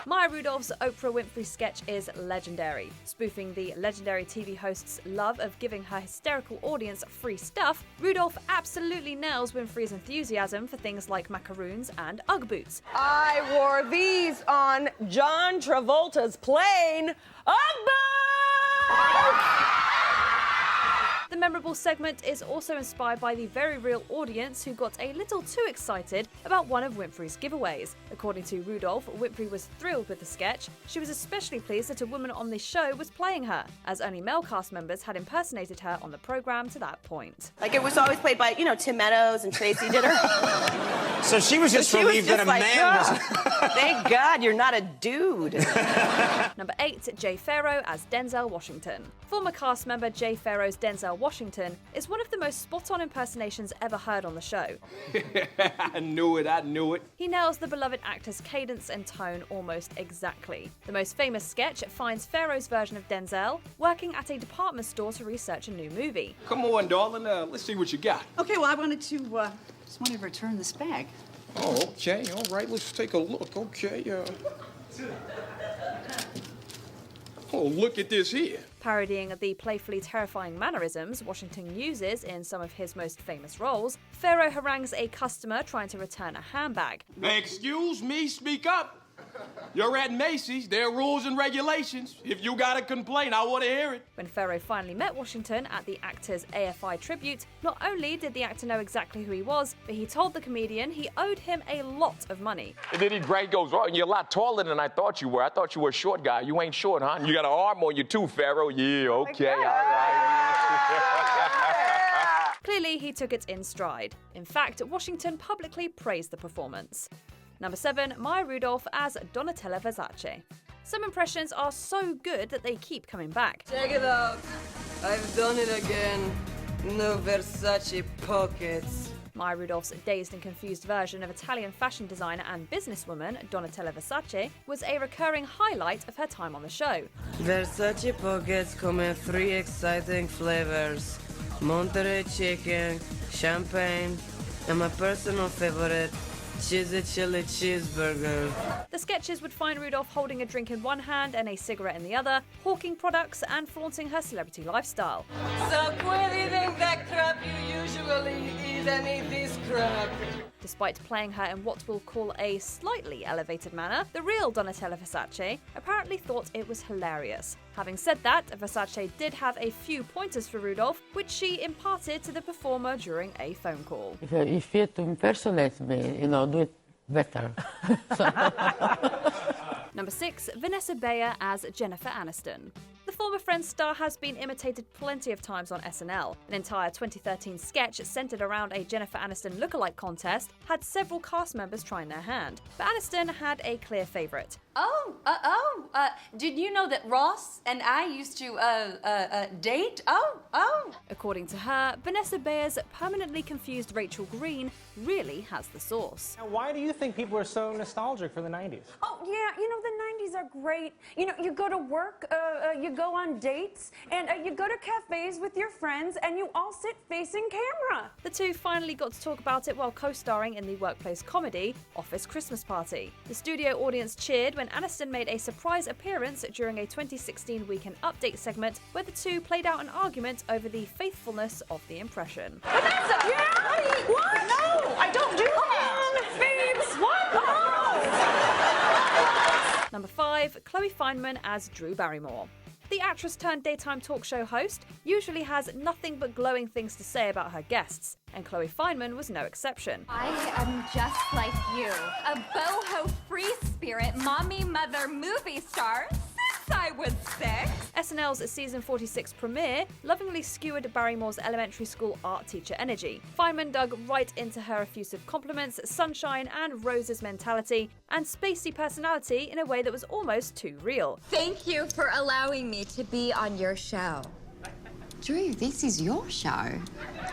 Maya Rudolph's Oprah Winfrey sketch is legendary. Spoofing the legendary TV host's love of giving her hysterical audience free stuff, Rudolph absolutely nails Winfrey's enthusiasm for things like macaroons and Ugg boots. I wore these on John Travolta's plane. Ugg boots! The memorable segment is also inspired by the very real audience who got a little too excited about one of Winfrey's giveaways. According to Rudolph, Winfrey was thrilled with the sketch. She was especially pleased that a woman on the show was playing her, as only male cast members had impersonated her on the program to that point. Like, it was always played by, Tim Meadows and Tracy did her. So she was just relieved that a man was... Thank God you're not a dude. Number 8, Jay Farrow as Denzel Washington. Former cast member Jay Farrow's Denzel Washington is one of the most spot-on impersonations ever heard on the show. I knew it. He nails the beloved actor's cadence and tone almost exactly. The most famous sketch finds Farrow's version of Denzel working at a department store to research a new movie. Come on, darling. Let's see what you got. Okay, well, I wanted to return this bag. Oh, okay. All right. Let's take a look. Okay. Oh, look at this here. Parodying the playfully terrifying mannerisms Washington uses in some of his most famous roles, Farrow harangues a customer trying to return a handbag. Excuse me, speak up. You're at Macy's. There are rules and regulations. If you got a complaint, I want to hear it. When Farrow finally met Washington at the actor's AFI tribute, not only did the actor know exactly who he was, but he told the comedian he owed him a lot of money. And then he goes, oh, you're a lot taller than I thought you were. I thought you were a short guy. You ain't short, huh? You got an arm on you too, Farrow. Yeah, okay, all right. Clearly, he took it in stride. In fact, Washington publicly praised the performance. Number 7, Maya Rudolph as Donatella Versace. Some impressions are so good that they keep coming back. Check it out. I've done it again. No Versace pockets. Maya Rudolph's dazed and confused version of Italian fashion designer and businesswoman Donatella Versace was a recurring highlight of her time on the show. Versace pockets come in 3 exciting flavors: Monterey chicken, champagne, and my personal favorite, cheesy chili cheeseburger. The sketches would find Rudolph holding a drink in one hand and a cigarette in the other, hawking products and flaunting her celebrity lifestyle. So quit eating that crap you usually eat and eat this crap. Despite playing her in what we'll call a slightly elevated manner, the real Donatella Versace apparently thought it was hilarious. Having said that, Versace did have a few pointers for Rudolph, which she imparted to the performer during a phone call. If you to impersonate me, do it better. Number 6, Vanessa Bayer as Jennifer Aniston. The former Friends star has been imitated plenty of times on SNL. An entire 2013 sketch centered around a Jennifer Aniston lookalike contest had several cast members trying their hand, but Aniston had a clear favorite. Did you know that Ross and I used to date? According to her, Vanessa Bayer's permanently confused Rachel Green really has the sauce. Now, why do you think people are so nostalgic for the 90s? Oh, yeah, the 90s are great. You go to work, you go on dates, and you go to cafes with your friends, and you all sit facing camera. The two finally got to talk about it while co-starring in the workplace comedy Office Christmas Party. The studio audience cheered when Aniston made a surprise appearance during a 2016 Weekend Update segment where the two played out an argument over the faithfulness of the impression. Vanessa! Yeah? What? No, I don't do that! Babes, what? Oh! Number 5, Chloe Fineman as Drew Barrymore. The actress turned daytime talk show host usually has nothing but glowing things to say about her guests, and Chloe Fineman was no exception. I am just like you, a boho free spirit, mommy, mother, movie star since I was 6. SNL's season 46 premiere lovingly skewered Barrymore's elementary school art teacher energy. Fineman dug right into her effusive compliments, sunshine and roses mentality, and spacey personality in a way that was almost too real. Thank you for allowing me to be on your show. Drew, this is your show.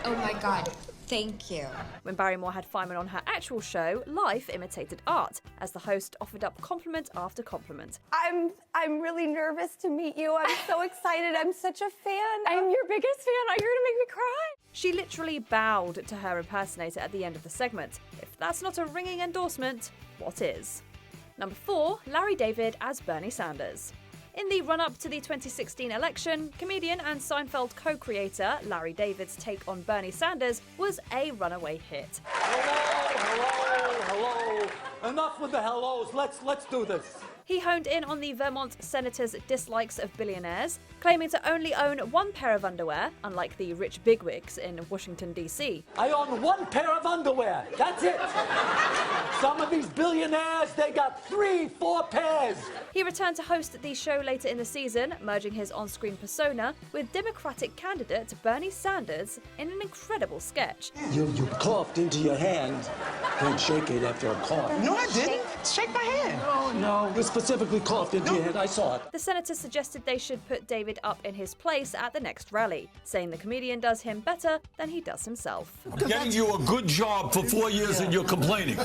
Oh my God. Thank you. When Barrymore had Fineman on her actual show, life imitated art, as the host offered up compliment after compliment. I'm really nervous to meet you. I'm so excited. I'm such a fan. I'm your biggest fan. You're gonna make me cry. She literally bowed to her impersonator at the end of the segment. If that's not a ringing endorsement, what is? Number 4, Larry David as Bernie Sanders. In the run-up to the 2016 election, comedian and Seinfeld co-creator Larry David's take on Bernie Sanders was a runaway hit. Hello. Enough with the hellos. Let's do this. He honed in on the Vermont senator's dislikes of billionaires, claiming to only own one pair of underwear, unlike the rich bigwigs in Washington, D.C. I own one pair of underwear. That's it. Some of these billionaires, they got 3-4 pairs. He returned to host the show later in the season, merging his on-screen persona with Democratic candidate Bernie Sanders in an incredible sketch. You coughed into your hand. Don't shake it after a cough. No, I didn't. Shake my hand. Oh, no. You specifically coughed into your hand. I saw it. The senator suggested they should put David up in his place at the next rally, saying the comedian does him better than he does himself. I'm getting you a good job for 4 years and you're complaining.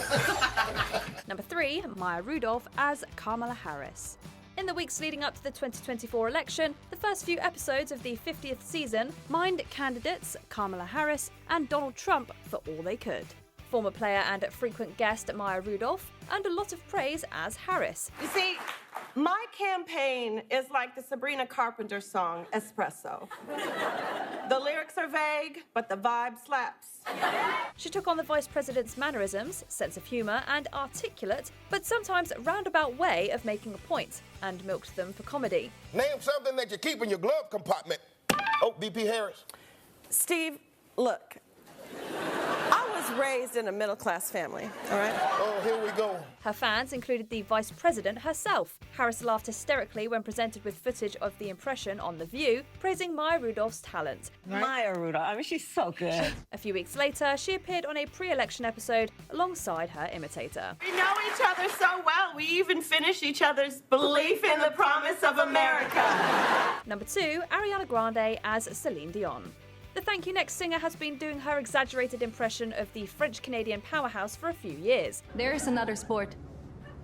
Number 3, Maya Rudolph as Kamala Harris. In the weeks leading up to the 2024 election, the first few episodes of the 50th season mined candidates Kamala Harris and Donald Trump for all they could. Former player and frequent guest Maya Rudolph earned a lot of praise as Harris. You see, my campaign is like the Sabrina Carpenter song, Espresso. The lyrics are vague, but the vibe slaps. She took on the vice president's mannerisms, sense of humour, and articulate, but sometimes roundabout way of making a point, and milked them for comedy. Name something that you keep in your glove compartment. Oh, VP Harris. Steve, look. I was raised in a middle-class family, all right? Oh, here we go. Her fans included the vice president herself. Harris laughed hysterically when presented with footage of the impression on The View, praising Maya Rudolph's talent. Maya Rudolph, she's so good. A few weeks later, she appeared on a pre-election episode alongside her imitator. We know each other so well, we even finish each other's belief in the promise of America. Number 2, Ariana Grande as Celine Dion. The Thank You Next singer has been doing her exaggerated impression of the French-Canadian powerhouse for a few years. There is another sport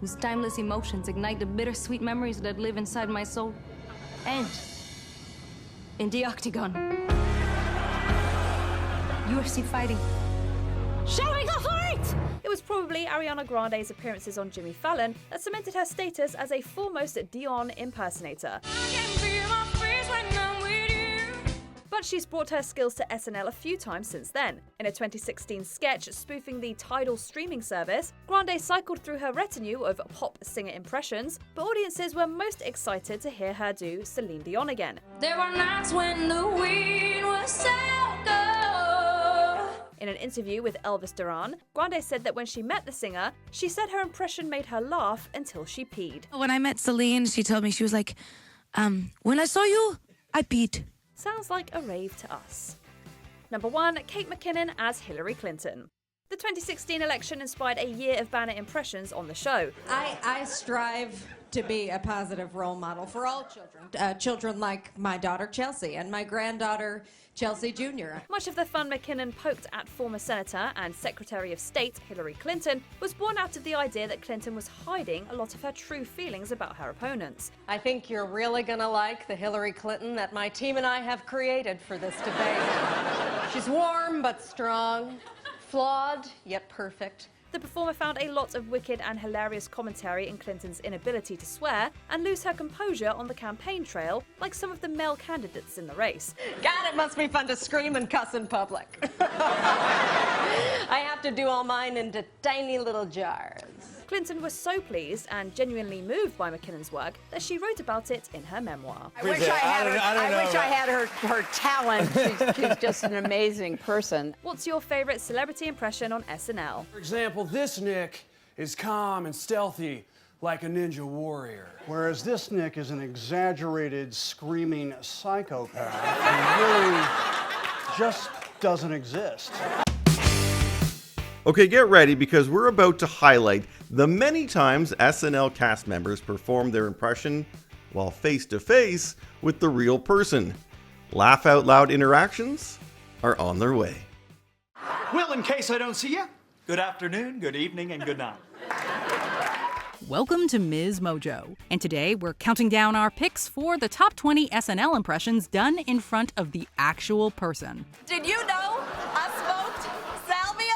whose timeless emotions ignite the bittersweet memories that live inside my soul. And in the octagon, UFC fighting. Shall we go for it? It was probably Ariana Grande's appearances on Jimmy Fallon that cemented her status as a foremost Dion impersonator. But she's brought her skills to SNL a few times since then. In a 2016 sketch spoofing the Tidal streaming service, Grande cycled through her retinue of pop singer impressions, but audiences were most excited to hear her do Celine Dion again. There were nights when the wind was so cold. In an interview with Elvis Duran, Grande said that when she met the singer, she said her impression made her laugh until she peed. When I met Celine, she told me, she was like, when I saw you, I peed. Sounds like a rave to us. Number 1, Kate McKinnon as Hillary Clinton. The 2016 election inspired a year of banner impressions on the show. I strive to be a positive role model for all children. Children like my daughter Chelsea and my granddaughter Chelsea Jr. Much of the fun McKinnon poked at former Senator and Secretary of State Hillary Clinton was born out of the idea that Clinton was hiding a lot of her true feelings about her opponents. I think you're really gonna like the Hillary Clinton that my team and I have created for this debate. She's warm but strong, flawed yet perfect. The performer found a lot of wicked and hilarious commentary in Clinton's inability to swear and lose her composure on the campaign trail, like some of the male candidates in the race. God, it must be fun to scream and cuss in public. I have to do all mine into tiny little jars. Clinton was so pleased and genuinely moved by McKinnon's work that she wrote about it in her memoir. I wish I had her talent. She's just an amazing person. What's your favorite celebrity impression on SNL? For example, this Nick is calm and stealthy like a ninja warrior. Whereas this Nick is an exaggerated, screaming psychopath who really just doesn't exist. Okay, get ready because we're about to highlight the many times SNL cast members performed their impression while face to face with the real person. Laugh out loud interactions are on their way. Well, in case I don't see you, good afternoon, good evening, and good night. Welcome to MsMojo, and today we're counting down our picks for the top 20 SNL impressions done in front of the actual person. Did you know I smoked salvia?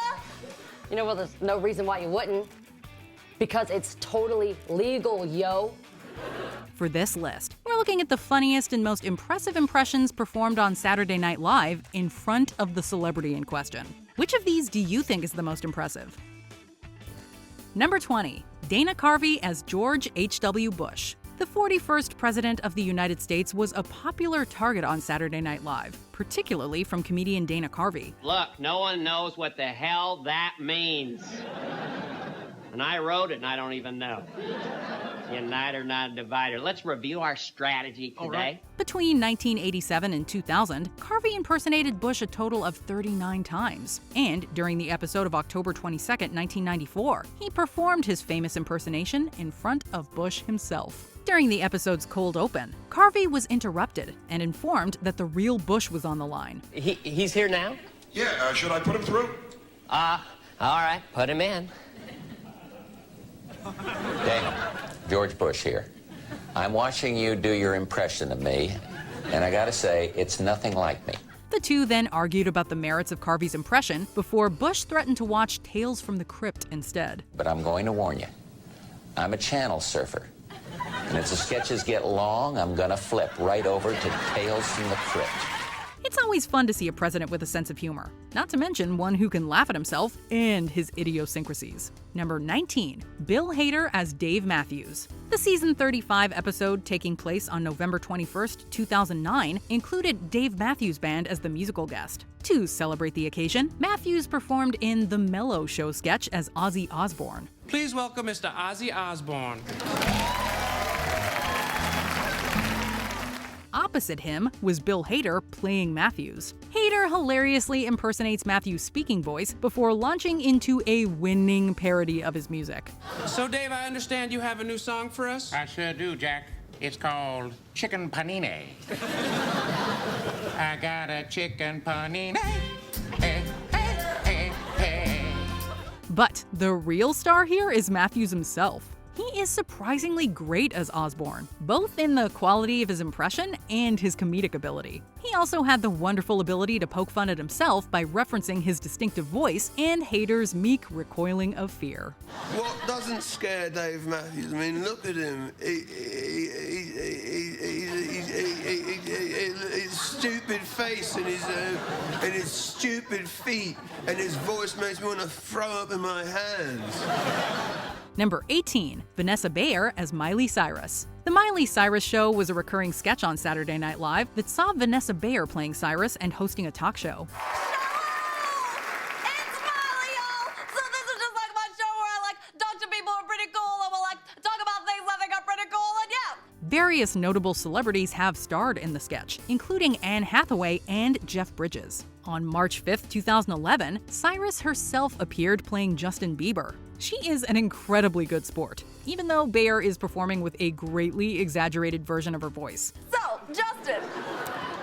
You know, well, there's no reason why you wouldn't. Because it's totally legal, yo. For this list, we're looking at the funniest and most impressive impressions performed on Saturday Night Live in front of the celebrity in question. Which of these do you think is the most impressive? Number 20, Dana Carvey as George H.W. Bush. The 41st President of the United States was a popular target on Saturday Night Live, particularly from comedian Dana Carvey. Look, no one knows what the hell that means. And I wrote it and I don't even know. Uniter, not a divider. Let's review our strategy today. Right. Between 1987 and 2000, Carvey impersonated Bush a total of 39 times. And during the episode of October 22, 1994, he performed his famous impersonation in front of Bush himself. During the episode's cold open, Carvey was interrupted and informed that the real Bush was on the line. He's here now? Yeah, should I put him through? All right, put him in. Dana, George Bush here. I'm watching you do your impression of me, and I gotta say, it's nothing like me. The two then argued about the merits of Carvey's impression before Bush threatened to watch Tales from the Crypt instead. But I'm going to warn you, I'm a channel surfer. And if the sketches get long, I'm gonna flip right over to Tales from the Crypt. It's always fun to see a president with a sense of humor, not to mention one who can laugh at himself and his idiosyncrasies. Number 19, Bill Hader as Dave Matthews. The season 35 episode taking place on November 21st, 2009 included Dave Matthews Band as the musical guest. To celebrate the occasion, Matthews performed in the Mellow Show sketch as Ozzy Osbourne. Please welcome Mr. Ozzy Osbourne. Opposite him was Bill Hader playing Matthews. Hader hilariously impersonates Matthews' speaking voice before launching into a winning parody of his music. So, Dave, I understand you have a new song for us? I sure do, Jack. It's called Chicken Panini. I got a chicken panini. But the real star here is Matthews himself. He is surprisingly great as Osborne, both in the quality of his impression and his comedic ability. He also had the wonderful ability to poke fun at himself by referencing his distinctive voice and haters' meek recoiling of fear. What doesn't scare Dave Matthews? I mean, look at him. His stupid face and his stupid feet and his voice makes me want to throw up in my hands. Number 18, Vanessa Bayer as Miley Cyrus. The Miley Cyrus Show was a recurring sketch on Saturday Night Live that saw Vanessa Bayer playing Cyrus and hosting a talk show. Various notable celebrities have starred in the sketch, including Anne Hathaway and Jeff Bridges. On March 5, 2011, Cyrus herself appeared playing Justin Bieber. She is an incredibly good sport, even though Bayer is performing with a greatly exaggerated version of her voice. So, Justin,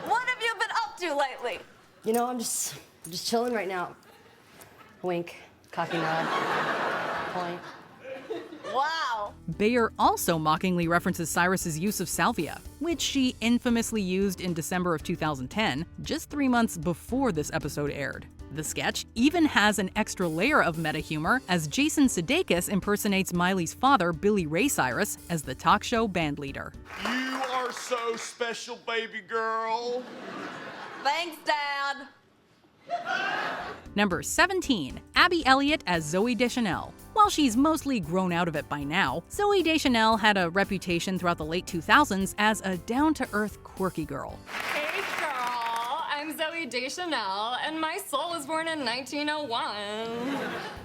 what have you been up to lately? You know, I'm just chilling right now. Wink, cocky nod, point. Wow. Bayer also mockingly references Cyrus's use of salvia, which she infamously used in December of 2010, just 3 months before this episode aired. The sketch even has an extra layer of meta humor as Jason Sudeikis impersonates Miley's father, Billy Ray Cyrus, as the talk show bandleader. You are so special, baby girl. Thanks, Dad. Number 17, Abby Elliott as Zooey Deschanel. While she's mostly grown out of it by now, Zooey Deschanel had a reputation throughout the late 2000s as a down-to-earth, quirky girl. Hey girl, I'm Zooey Deschanel, and my soul was born in 1901.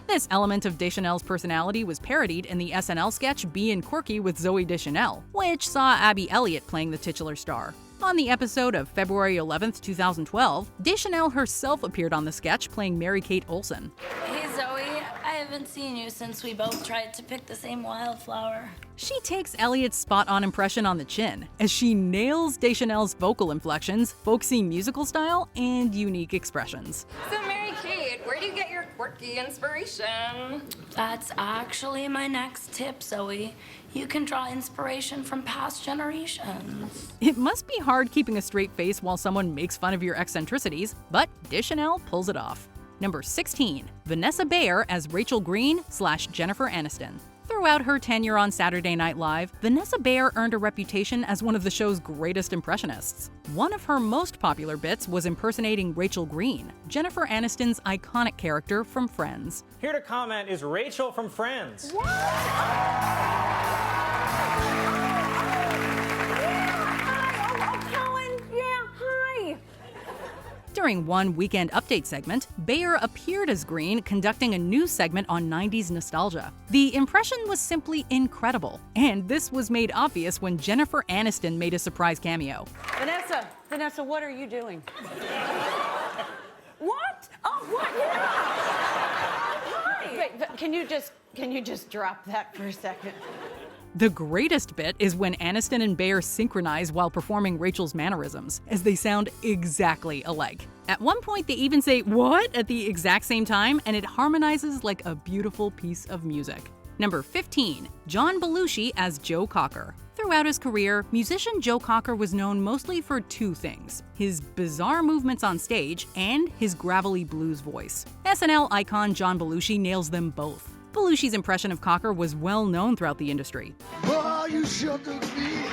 This element of Deschanel's personality was parodied in the SNL sketch Bein' Quirky with Zooey Deschanel, which saw Abby Elliott playing the titular star. On the episode of February 11, 2012, Deschanel herself appeared on the sketch playing Mary-Kate Olsen. Hey Zoe, I haven't seen you since we both tried to pick the same wildflower. She takes Elliott's spot-on impression on the chin, as she nails Deschanel's vocal inflections, folksy musical style, and unique expressions. So Mary-Kate, where do you get your quirky inspiration? That's actually my next tip, Zoe. You can draw inspiration from past generations. It must be hard keeping a straight face while someone makes fun of your eccentricities, but Deschanel pulls it off. Number 16, Vanessa Bayer as Rachel Green / Jennifer Aniston. Throughout her tenure on Saturday Night Live, Vanessa Bayer earned a reputation as one of the show's greatest impressionists. One of her most popular bits was impersonating Rachel Green, Jennifer Aniston's iconic character from Friends. Here to comment is Rachel from Friends. During one Weekend Update segment, Bayer appeared as Green conducting a news segment on 90s nostalgia. The impression was simply incredible, and this was made obvious when Jennifer Aniston made a surprise cameo. Vanessa, what are you doing? What? Oh, what? Yeah. Hi. Wait, but can you just drop that for a second? The greatest bit is when Aniston and Bayer synchronize while performing Rachel's mannerisms, as they sound exactly alike. At one point, they even say "what" at the exact same time, and it harmonizes like a beautiful piece of music. Number 15, John Belushi as Joe Cocker. Throughout his career, musician Joe Cocker was known mostly for two things: his bizarre movements on stage and his gravelly blues voice. SNL icon John Belushi nails them both. Belushi's impression of Cocker was well known throughout the industry. Oh, you sure took me.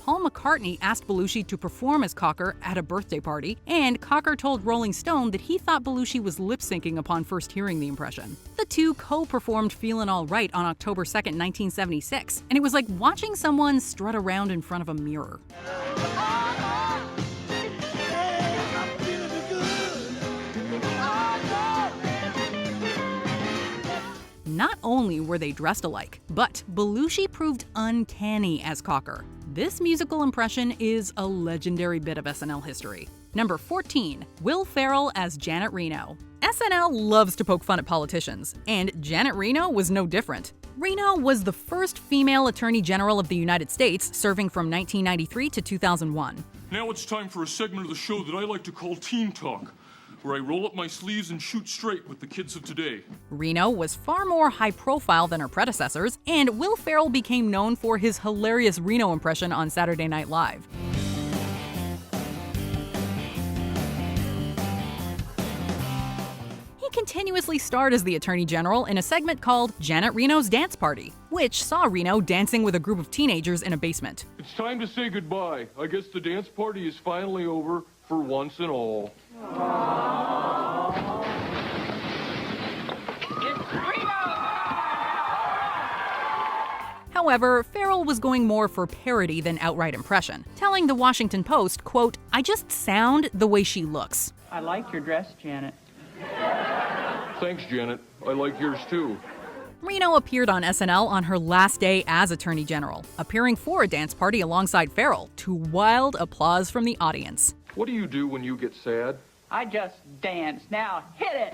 Paul McCartney asked Belushi to perform as Cocker at a birthday party, and Cocker told Rolling Stone that he thought Belushi was lip-syncing upon first hearing the impression. The two co-performed Feelin' All Right on October 2nd, 1976, and it was like watching someone strut around in front of a mirror. Not only were they dressed alike, but Belushi proved uncanny as Cocker. This musical impression is a legendary bit of SNL history. Number 14, Will Ferrell as Janet Reno. SNL loves to poke fun at politicians, and Janet Reno was no different. Reno was the first female Attorney General of the United States, serving from 1993 to 2001. Now it's time for a segment of the show that I like to call Teen Talk, where I roll up my sleeves and shoot straight with the kids of today. Reno was far more high profile than her predecessors, and Will Ferrell became known for his hilarious Reno impression on Saturday Night Live. He continuously starred as the Attorney General in a segment called Janet Reno's Dance Party, which saw Reno dancing with a group of teenagers in a basement. It's time to say goodbye. I guess the dance party is finally over for once and all. However, Ferrell was going more for parody than outright impression, telling the Washington Post, quote, "I just sound the way she looks." I like your dress, Janet. Thanks, Janet. I like yours too. Reno appeared on SNL on her last day as Attorney General, appearing for a dance party alongside Ferrell, to wild applause from the audience. What do you do when you get sad? I just dance. Now hit it!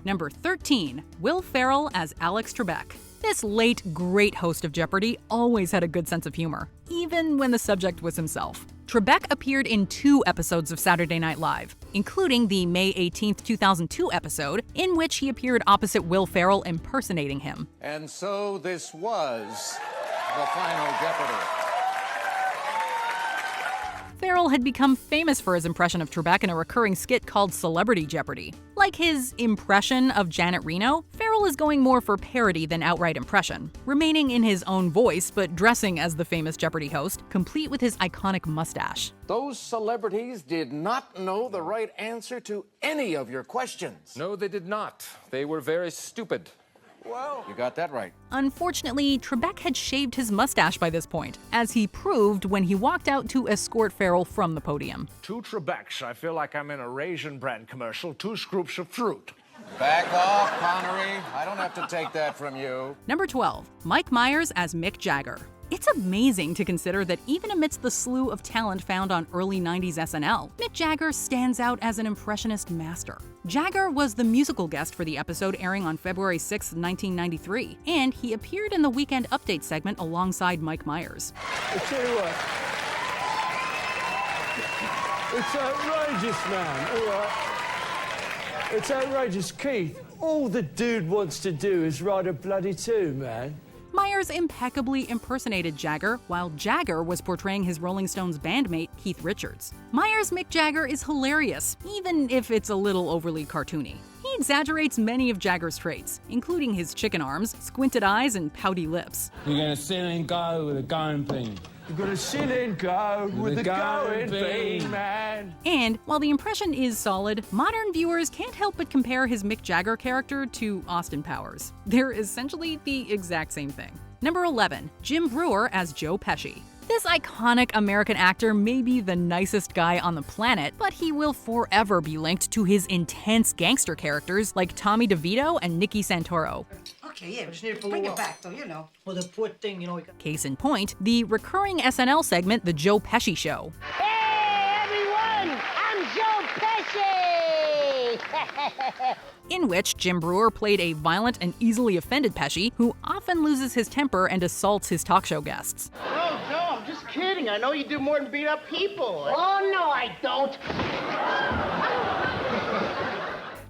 Number 13, Will Ferrell as Alex Trebek. This late, great host of Jeopardy always had a good sense of humor, even when the subject was himself. Trebek appeared in 2 episodes of Saturday Night Live, including the May 18, 2002 episode, in which he appeared opposite Will Ferrell impersonating him. And so this was the final Jeopardy! Ferrell had become famous for his impression of Trebek in a recurring skit called Celebrity Jeopardy. Like his impression of Janet Reno, Ferrell is going more for parody than outright impression, remaining in his own voice but dressing as the famous Jeopardy host, complete with his iconic mustache. Those celebrities did not know the right answer to any of your questions. No, they did not. They were very stupid. Well, you got that right. Unfortunately, Trebek had shaved his mustache by this point, as he proved when he walked out to escort Ferrell from the podium. 2 Trebeks. I feel like I'm in a Raisin Bran commercial. 2 scoops of fruit. Back off, Connery. I don't have to take that from you. Number 12, Mike Myers as Mick Jagger. It's amazing to consider that even amidst the slew of talent found on early 90s SNL, Mick Jagger stands out as an impressionist master. Jagger was the musical guest for the episode airing on February 6, 1993, and he appeared in the Weekend Update segment alongside Mike Myers. I tell you what, it's outrageous, man, all right? It's outrageous, Keith. All the dude wants to do is write a bloody tune, man. Myers impeccably impersonated Jagger, while Jagger was portraying his Rolling Stones bandmate, Keith Richards. Myers' Mick Jagger is hilarious, even if it's a little overly cartoony. He exaggerates many of Jagger's traits, including his chicken arms, squinted eyes, and pouty lips. You're gonna sit and go with a going bean. You're gonna sit and go with a going bean, man. And while the impression is solid, modern viewers can't help but compare his Mick Jagger character to Austin Powers. They're essentially the exact same thing. Number 11, Jim Breuer as Joe Pesci. This iconic American actor may be the nicest guy on the planet, but he will forever be linked to his intense gangster characters like Tommy DeVito and Nicky Santoro. Okay, yeah, we just need to bring it back, though, you know. Well, the poor thing, you know. Case in point, the recurring SNL segment, The Joe Pesci Show. Hey, everyone! I'm Joe Pesci! In which Jim Breuer played a violent and easily offended Pesci who often loses his temper and assaults his talk show guests. Oh, no, I'm just kidding. I know you do more than beat up people. Oh, no, I don't.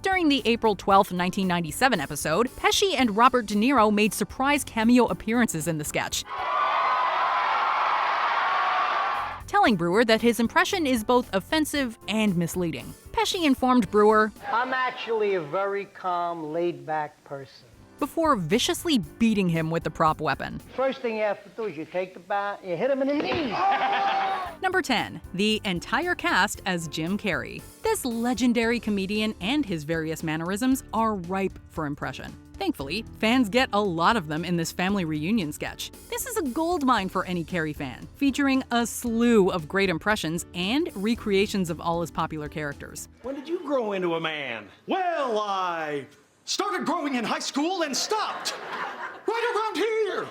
During the April 12, 1997 episode, Pesci and Robert De Niro made surprise cameo appearances in the sketch, telling Breuer that his impression is both offensive and misleading. Pesci informed Breuer, I'm actually a very calm, laid-back person. Before viciously beating him with the prop weapon. First thing you have to do is you take the bat, you hit him in the knee. Number 10, the entire cast as Jim Carrey. This legendary comedian and his various mannerisms are ripe for impression. Thankfully, fans get a lot of them in this family reunion sketch. This is a goldmine for any Carrey fan, featuring a slew of great impressions and recreations of all his popular characters. When did you grow into a man? Well, started growing in high school and stopped right around here.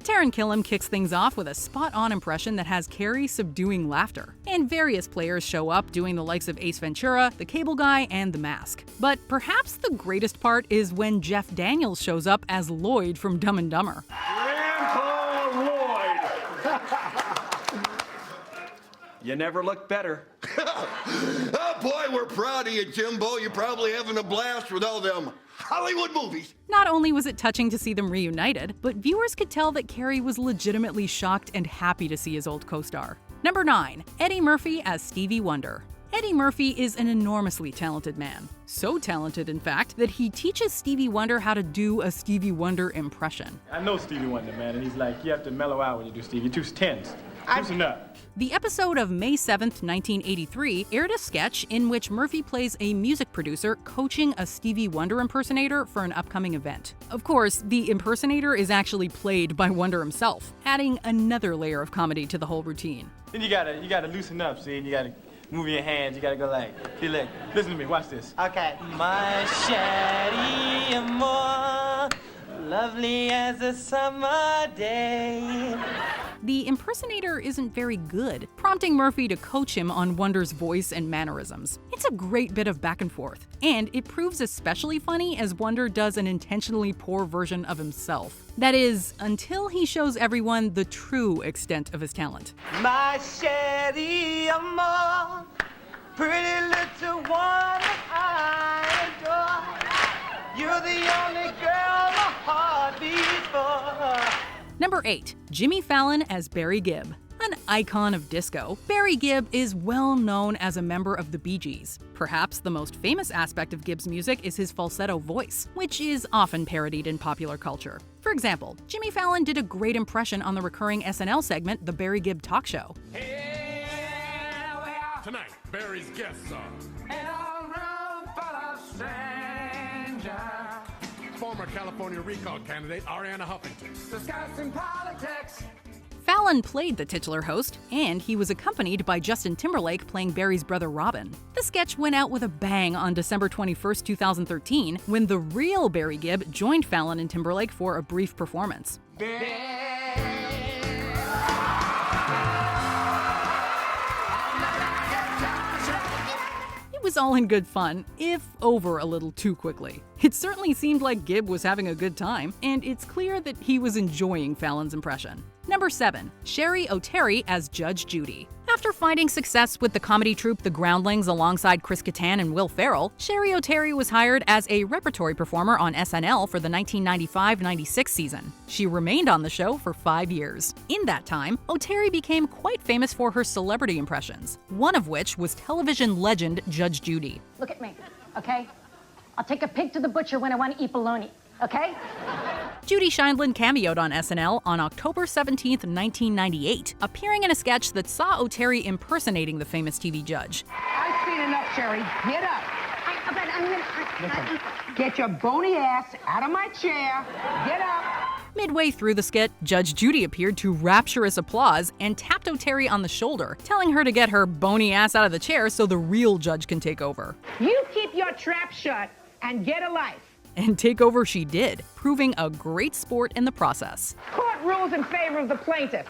Taran Killam kicks things off with a spot-on impression that has Carrie subduing laughter. And various players show up doing the likes of Ace Ventura, the Cable Guy, and The Mask. But perhaps the greatest part is when Jeff Daniels shows up as Lloyd from Dumb and Dumber. Grandpa Lloyd. You never looked better. Oh, boy, we're proud of you, Jimbo. You're probably having a blast with all them Hollywood movies. Not only was it touching to see them reunited, but viewers could tell that Carrie was legitimately shocked and happy to see his old co-star. Number 9. Eddie Murphy as Stevie Wonder. Eddie Murphy is an enormously talented man. So talented, in fact, that he teaches Stevie Wonder how to do a Stevie Wonder impression. I know Stevie Wonder, man, and he's like, you have to mellow out when you do Stevie. You're too tense. Loosen up. The episode of May 7th, 1983 aired a sketch in which Murphy plays a music producer coaching a Stevie Wonder impersonator for an upcoming event. Of course, the impersonator is actually played by Wonder himself, adding another layer of comedy to the whole routine. Then you gotta loosen up, see, and you gotta move your hands. You gotta go like, see, look, listen to me, watch this. Okay. My chérie amour, lovely as a summer day. The impersonator isn't very good, prompting Murphy to coach him on Wonder's voice and mannerisms. It's a great bit of back and forth, and it proves especially funny as Wonder does an intentionally poor version of himself. That is, until he shows everyone the true extent of his talent. My chérie amour, pretty little one I adore. You're the only girl my heart beats for. Number 8. Jimmy Fallon as Barry Gibb. An icon of disco, Barry Gibb is well known as a member of the Bee Gees. Perhaps the most famous aspect of Gibb's music is his falsetto voice, which is often parodied in popular culture. For example, Jimmy Fallon did a great impression on the recurring SNL segment, The Barry Gibb Talk Show. Tonight, Barry's guests are former California recall candidate Ariana Huffington. Discussing politics. Fallon played the titular host, and he was accompanied by Justin Timberlake playing Barry's brother Robin. The sketch went out with a bang on December 21st, 2013, when the real Barry Gibb joined Fallon and Timberlake for a brief performance. It was all in good fun, if over a little too quickly. It certainly seemed like Gibb was having a good time, and it's clear that he was enjoying Fallon's impression. Number 7. Sherry O'Terry as Judge Judy. After finding success with the comedy troupe The Groundlings alongside Chris Kattan and Will Ferrell, Sherry O'Terry was hired as a repertory performer on SNL for the 1995-96 season. She remained on the show for 5 years. In that time, O'Terry became quite famous for her celebrity impressions, one of which was television legend Judge Judy. Look at me, okay? I'll take a pig to the butcher when I want to eat bologna, okay? Judy Sheindlin cameoed on SNL on October 17, 1998, appearing in a sketch that saw O'Terry impersonating the famous TV judge. I've seen enough, Sherry. Get up. Get your bony ass out of my chair. Get up. Midway through the skit, Judge Judy appeared to rapturous applause and tapped O'Terry on the shoulder, telling her to get her bony ass out of the chair so the real judge can take over. You keep your trap shut and get a life. And take over she did, proving a great sport in the process. Court rules in favor of the plaintiff.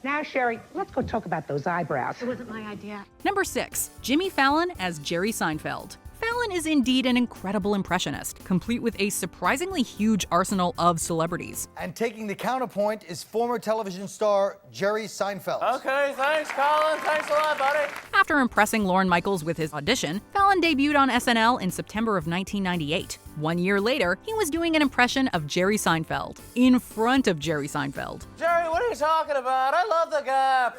Now, Sherry, let's go talk about those eyebrows. It wasn't my idea. Number 6. Jimmy Fallon as Jerry Seinfeld. Fallon is indeed an incredible impressionist, complete with a surprisingly huge arsenal of celebrities. And taking the counterpoint is former television star Jerry Seinfeld. Okay, thanks, Colin. Thanks a lot, buddy. After impressing Lorne Michaels with his audition, Fallon debuted on SNL in September of 1998. 1 year later, he was doing an impression of Jerry Seinfeld, in front of Jerry Seinfeld. Jerry, what are you talking about? I love the Gap.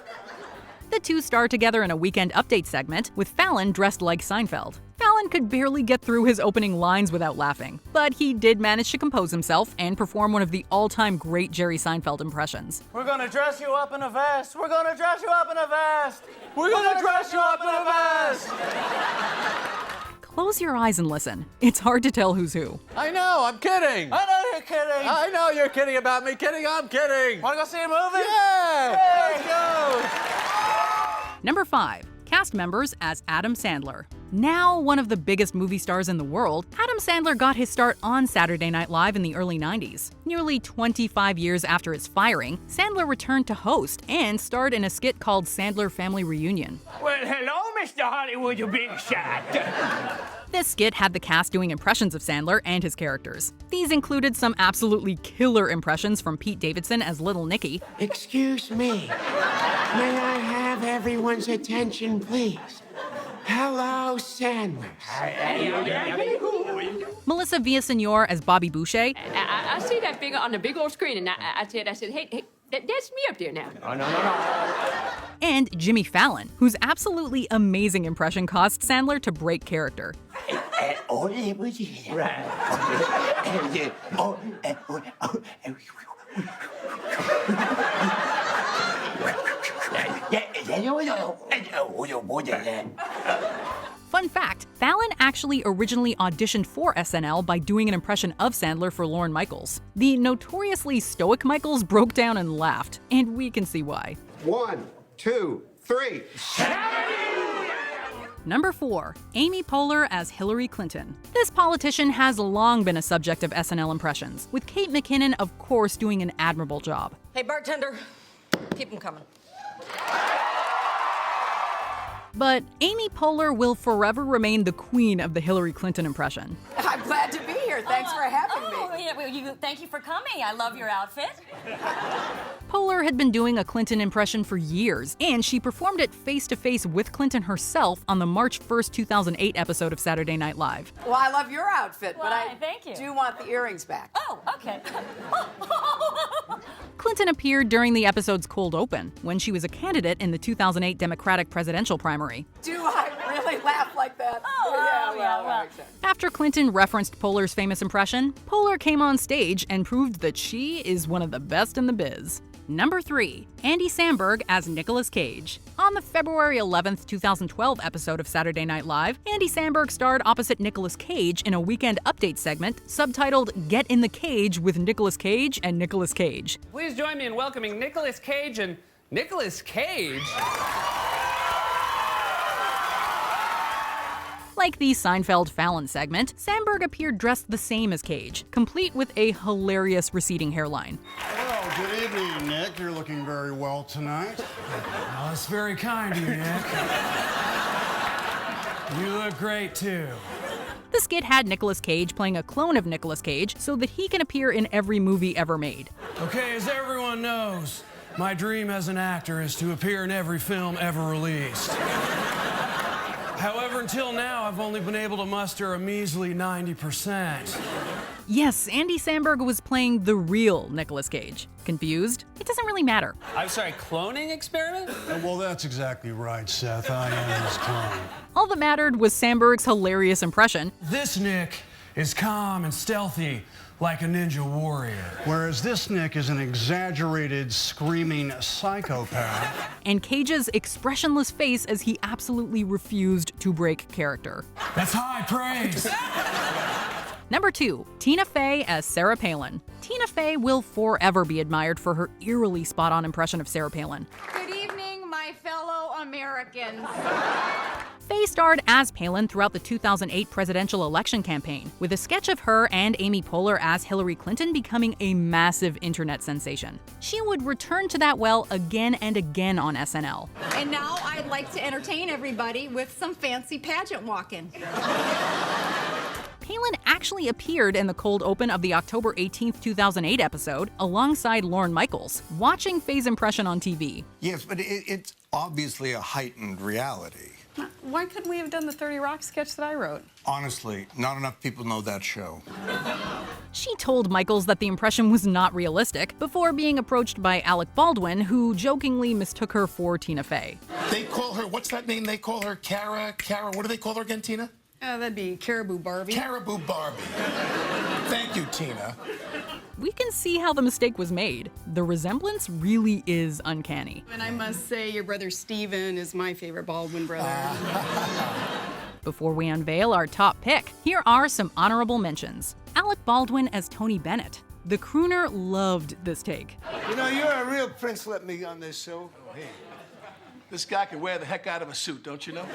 The two starred together in a Weekend Update segment, with Fallon dressed like Seinfeld. Fallon could barely get through his opening lines without laughing, but he did manage to compose himself and perform one of the all-time great Jerry Seinfeld impressions. We're gonna dress you up in a vest. We're gonna dress you up in a vest. We're gonna dress you up in a vest. Close your eyes and listen. It's hard to tell who's who. I know, I'm kidding. I know you're kidding. I know you're kidding about me kidding, I'm kidding. Wanna go see a movie? Yeah! Let's go. Number 5. Cast cast members as Adam Sandler. Now one of the biggest movie stars in the world, Adam Sandler got his start on Saturday Night Live in the early 90s. Nearly 25 years after his firing, Sandler returned to host and starred in a skit called Sandler Family Reunion. Well, hello, Mr. Hollywood, you big shot. This skit had the cast doing impressions of Sandler and his characters. These included some absolutely killer impressions from Pete Davidson as Little Nicky. Excuse me. May I have everyone's attention, please? Hello, Sandler. Melissa Villaseñor as Bobby Boucher. I see that figure on the big old screen, and I said, hey, that's me up there now. Oh, no. And Jimmy Fallon, whose absolutely amazing impression caused Sandler to break character. Fun fact, Fallon actually originally auditioned for SNL by doing an impression of Sandler for Lorne Michaels. The notoriously stoic Michaels broke down and laughed, and we can see why. 1, 2, 3. Number 4, Amy Poehler as Hillary Clinton. This politician has long been a subject of SNL impressions, with Kate McKinnon, of course, doing an admirable job. Hey, bartender, keep them coming. But Amy Poehler will forever remain the queen of the Hillary Clinton impression. I'm glad to be here. Thanks for having me. Thank you for coming. I love your outfit. Poehler had been doing a Clinton impression for years, and she performed it face-to-face with Clinton herself on the March 1st, 2008 episode of Saturday Night Live. Well, I love your outfit, but Why, thank you. do want the earrings back. Oh, okay. Clinton appeared during the episode's cold open, when she was a candidate in the 2008 Democratic presidential primary. Do I really laugh like that? Well. After Clinton referenced Poehler's famous impression, Poehler came on stage and proved that she is one of the best in the biz. Number 3, Andy Samberg as Nicolas Cage. On the February 11th, 2012 episode of Saturday Night Live, Andy Samberg starred opposite Nicolas Cage in a Weekend Update segment subtitled Get in the Cage with Nicolas Cage and Nicolas Cage. Please join me in welcoming Nicolas Cage and Nicolas Cage. Like the Seinfeld-Fallon segment, Samberg appeared dressed the same as Cage, complete with a hilarious receding hairline. Well, good evening, Nick. You're looking very well tonight. Oh, that's very kind of you, Nick. You look great, too. The skit had Nicolas Cage playing a clone of Nicolas Cage so that he can appear in every movie ever made. Okay, as everyone knows, my dream as an actor is to appear in every film ever released. However, until now, I've only been able to muster a measly 90%. Yes, Andy Samberg was playing the real Nicolas Cage. Confused? It doesn't really matter. I'm sorry, cloning experiment? Well, that's exactly right, Seth. I am his clone. All that mattered was Samberg's hilarious impression. This Nick is calm and stealthy, like a ninja warrior. Whereas this Nick is an exaggerated, screaming psychopath. And Cage's expressionless face as he absolutely refused to break character. That's high praise. Number 2, Tina Fey as Sarah Palin. Tina Fey will forever be admired for her eerily spot-on impression of Sarah Palin. Good evening, my fellow Americans. Fey starred as Palin throughout the 2008 presidential election campaign, with a sketch of her and Amy Poehler as Hillary Clinton becoming a massive internet sensation. She would return to that well again and again on SNL. And now I'd like to entertain everybody with some fancy pageant walking. Palin actually appeared in the cold open of the October 18th, 2008 episode alongside Lorne Michaels, watching Fey's impression on TV. Yes, but it's obviously a heightened reality. Why couldn't we have done the 30 Rock sketch that I wrote? Honestly, not enough people know that show. She told Michaels that the impression was not realistic before being approached by Alec Baldwin, who jokingly mistook her for Tina Fey. They call her, what's that name? They call her Cara, what do they call her again, Tina? That'd be Caribou Barbie. Caribou Barbie. Thank you, Tina. We can see how the mistake was made. The resemblance really is uncanny. And I must say, your brother Steven is my favorite Baldwin brother. Before we unveil our top pick, here are some honorable mentions. Alec Baldwin as Tony Bennett. The crooner loved this take. You know, you're a real prince. Let me on this show. This guy can wear the heck out of a suit, don't you know?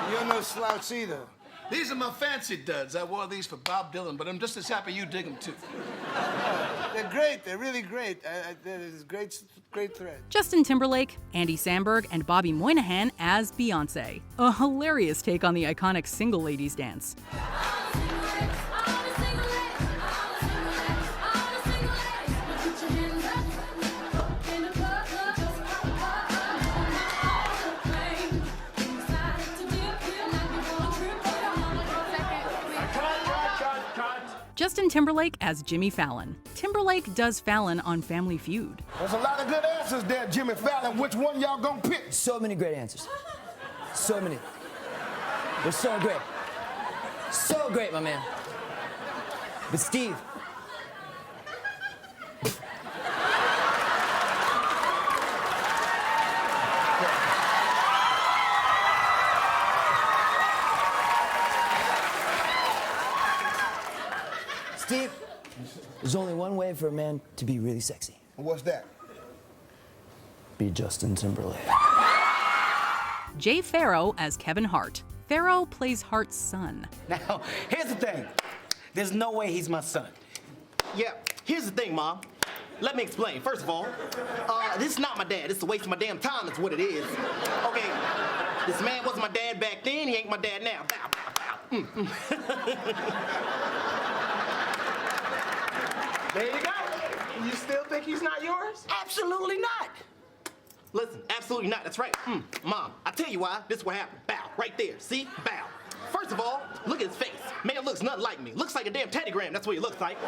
You're no slouch either. These are my fancy duds. I wore these for Bob Dylan, but I'm just as happy you dig them, too. They're great. They're really great. There's great thread. Justin Timberlake, Andy Samberg, and Bobby Moynihan as Beyoncé. A hilarious take on the iconic Single Ladies dance. Justin Timberlake as Jimmy Fallon. Timberlake does Fallon on Family Feud. There's a lot of good answers there, Jimmy Fallon. Which one y'all gonna pick? So many great answers. So many. They're so great. So great, my man. But Steve. Steve, there's only one way for a man to be really sexy. What's that? Be Justin Timberlake. Jay Farrow as Kevin Hart. Farrow plays Hart's son. Now, here's the thing. There's no way he's my son. Yeah, here's the thing, Mom. Let me explain. First of all, this is not my dad. It's a waste of my damn time, is what it is. Okay, this man wasn't my dad back then. He ain't my dad now. Bow, bow, bow. There you go. You still think he's not yours? Absolutely not. Listen, absolutely not. That's right. Mom, I tell you why. This is what happened. Bow. Right there. See? Bow. First of all, look at his face. Man looks nothing like me. Looks like a damn teddygram. That's what he looks like.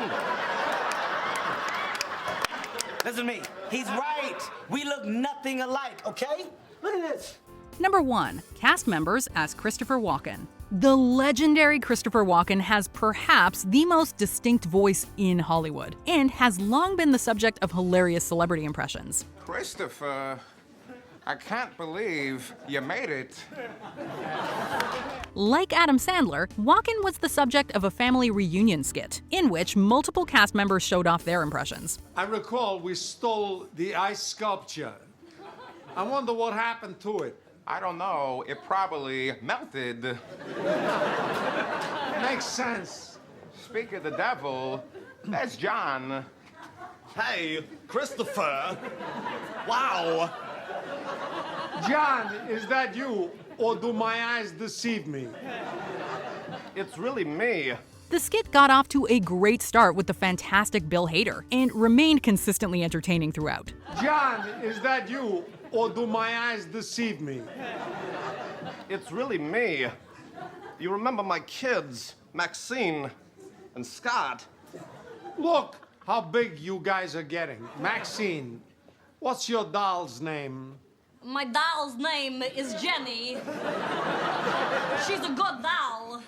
Listen to me. He's right. We look nothing alike, okay? Look at this. Number 1. Cast members as Christopher Walken. The legendary Christopher Walken has perhaps the most distinct voice in Hollywood and has long been the subject of hilarious celebrity impressions. Christopher, I can't believe you made it. Like Adam Sandler, Walken was the subject of a family reunion skit in which multiple cast members showed off their impressions. I recall we stole the ice sculpture. I wonder what happened to it. I don't know. It probably melted. Makes sense. Speak of the devil, that's John. Hey, Christopher. Wow. John, is that you, or do my eyes deceive me? It's really me. The skit got off to a great start with the fantastic Bill Hader and remained consistently entertaining throughout. John, is that you, or do my eyes deceive me? It's really me. You remember my kids, Maxine and Scott? Look how big you guys are getting. Maxine, what's your doll's name? My doll's name is Jenny. She's a good doll,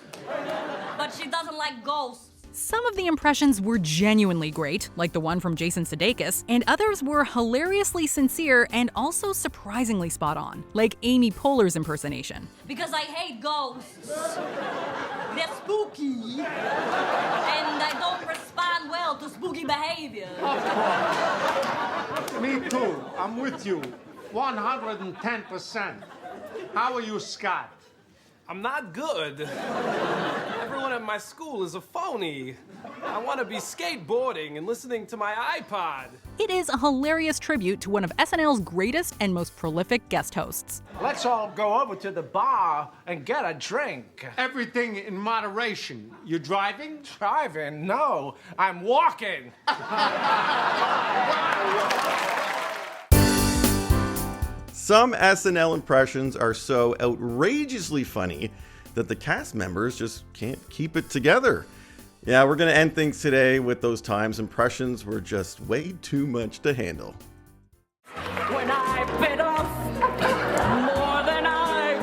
but she doesn't like ghosts. Some of the impressions were genuinely great, like the one from Jason Sudeikis, and others were hilariously sincere and also surprisingly spot on, like Amy Poehler's impersonation. Because I hate ghosts. They're spooky. And I don't respond well to spooky behavior. Me too. I'm with you. 110%. How are you, Scott? I'm not good. Everyone at my school is a phony. I want to be skateboarding and listening to my iPod. It is a hilarious tribute to one of SNL's greatest and most prolific guest hosts. Let's all go over to the bar and get a drink. Everything in moderation. You driving? Driving? No, I'm walking. Some SNL impressions are so outrageously funny that the cast members just can't keep it together. Yeah, we're going to end things today with those times impressions were just way too much to handle. When I bit off more than I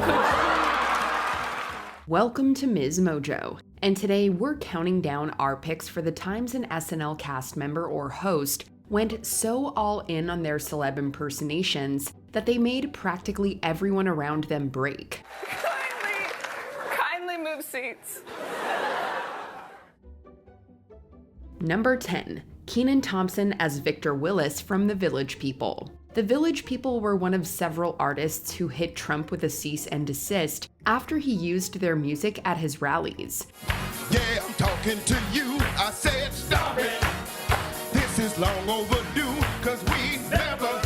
could. Welcome to MsMojo, and today we're counting down our picks for the times an SNL cast member or host went so all in on their celeb impersonations that they made practically everyone around them break. Kindly move seats. Number 10, Kenan Thompson as Victor Willis from The Village People. The Village People were one of several artists who hit Trump with a cease and desist after he used their music at his rallies. Yeah, I'm talking to you. I said stop it. This is long overdue, cause we never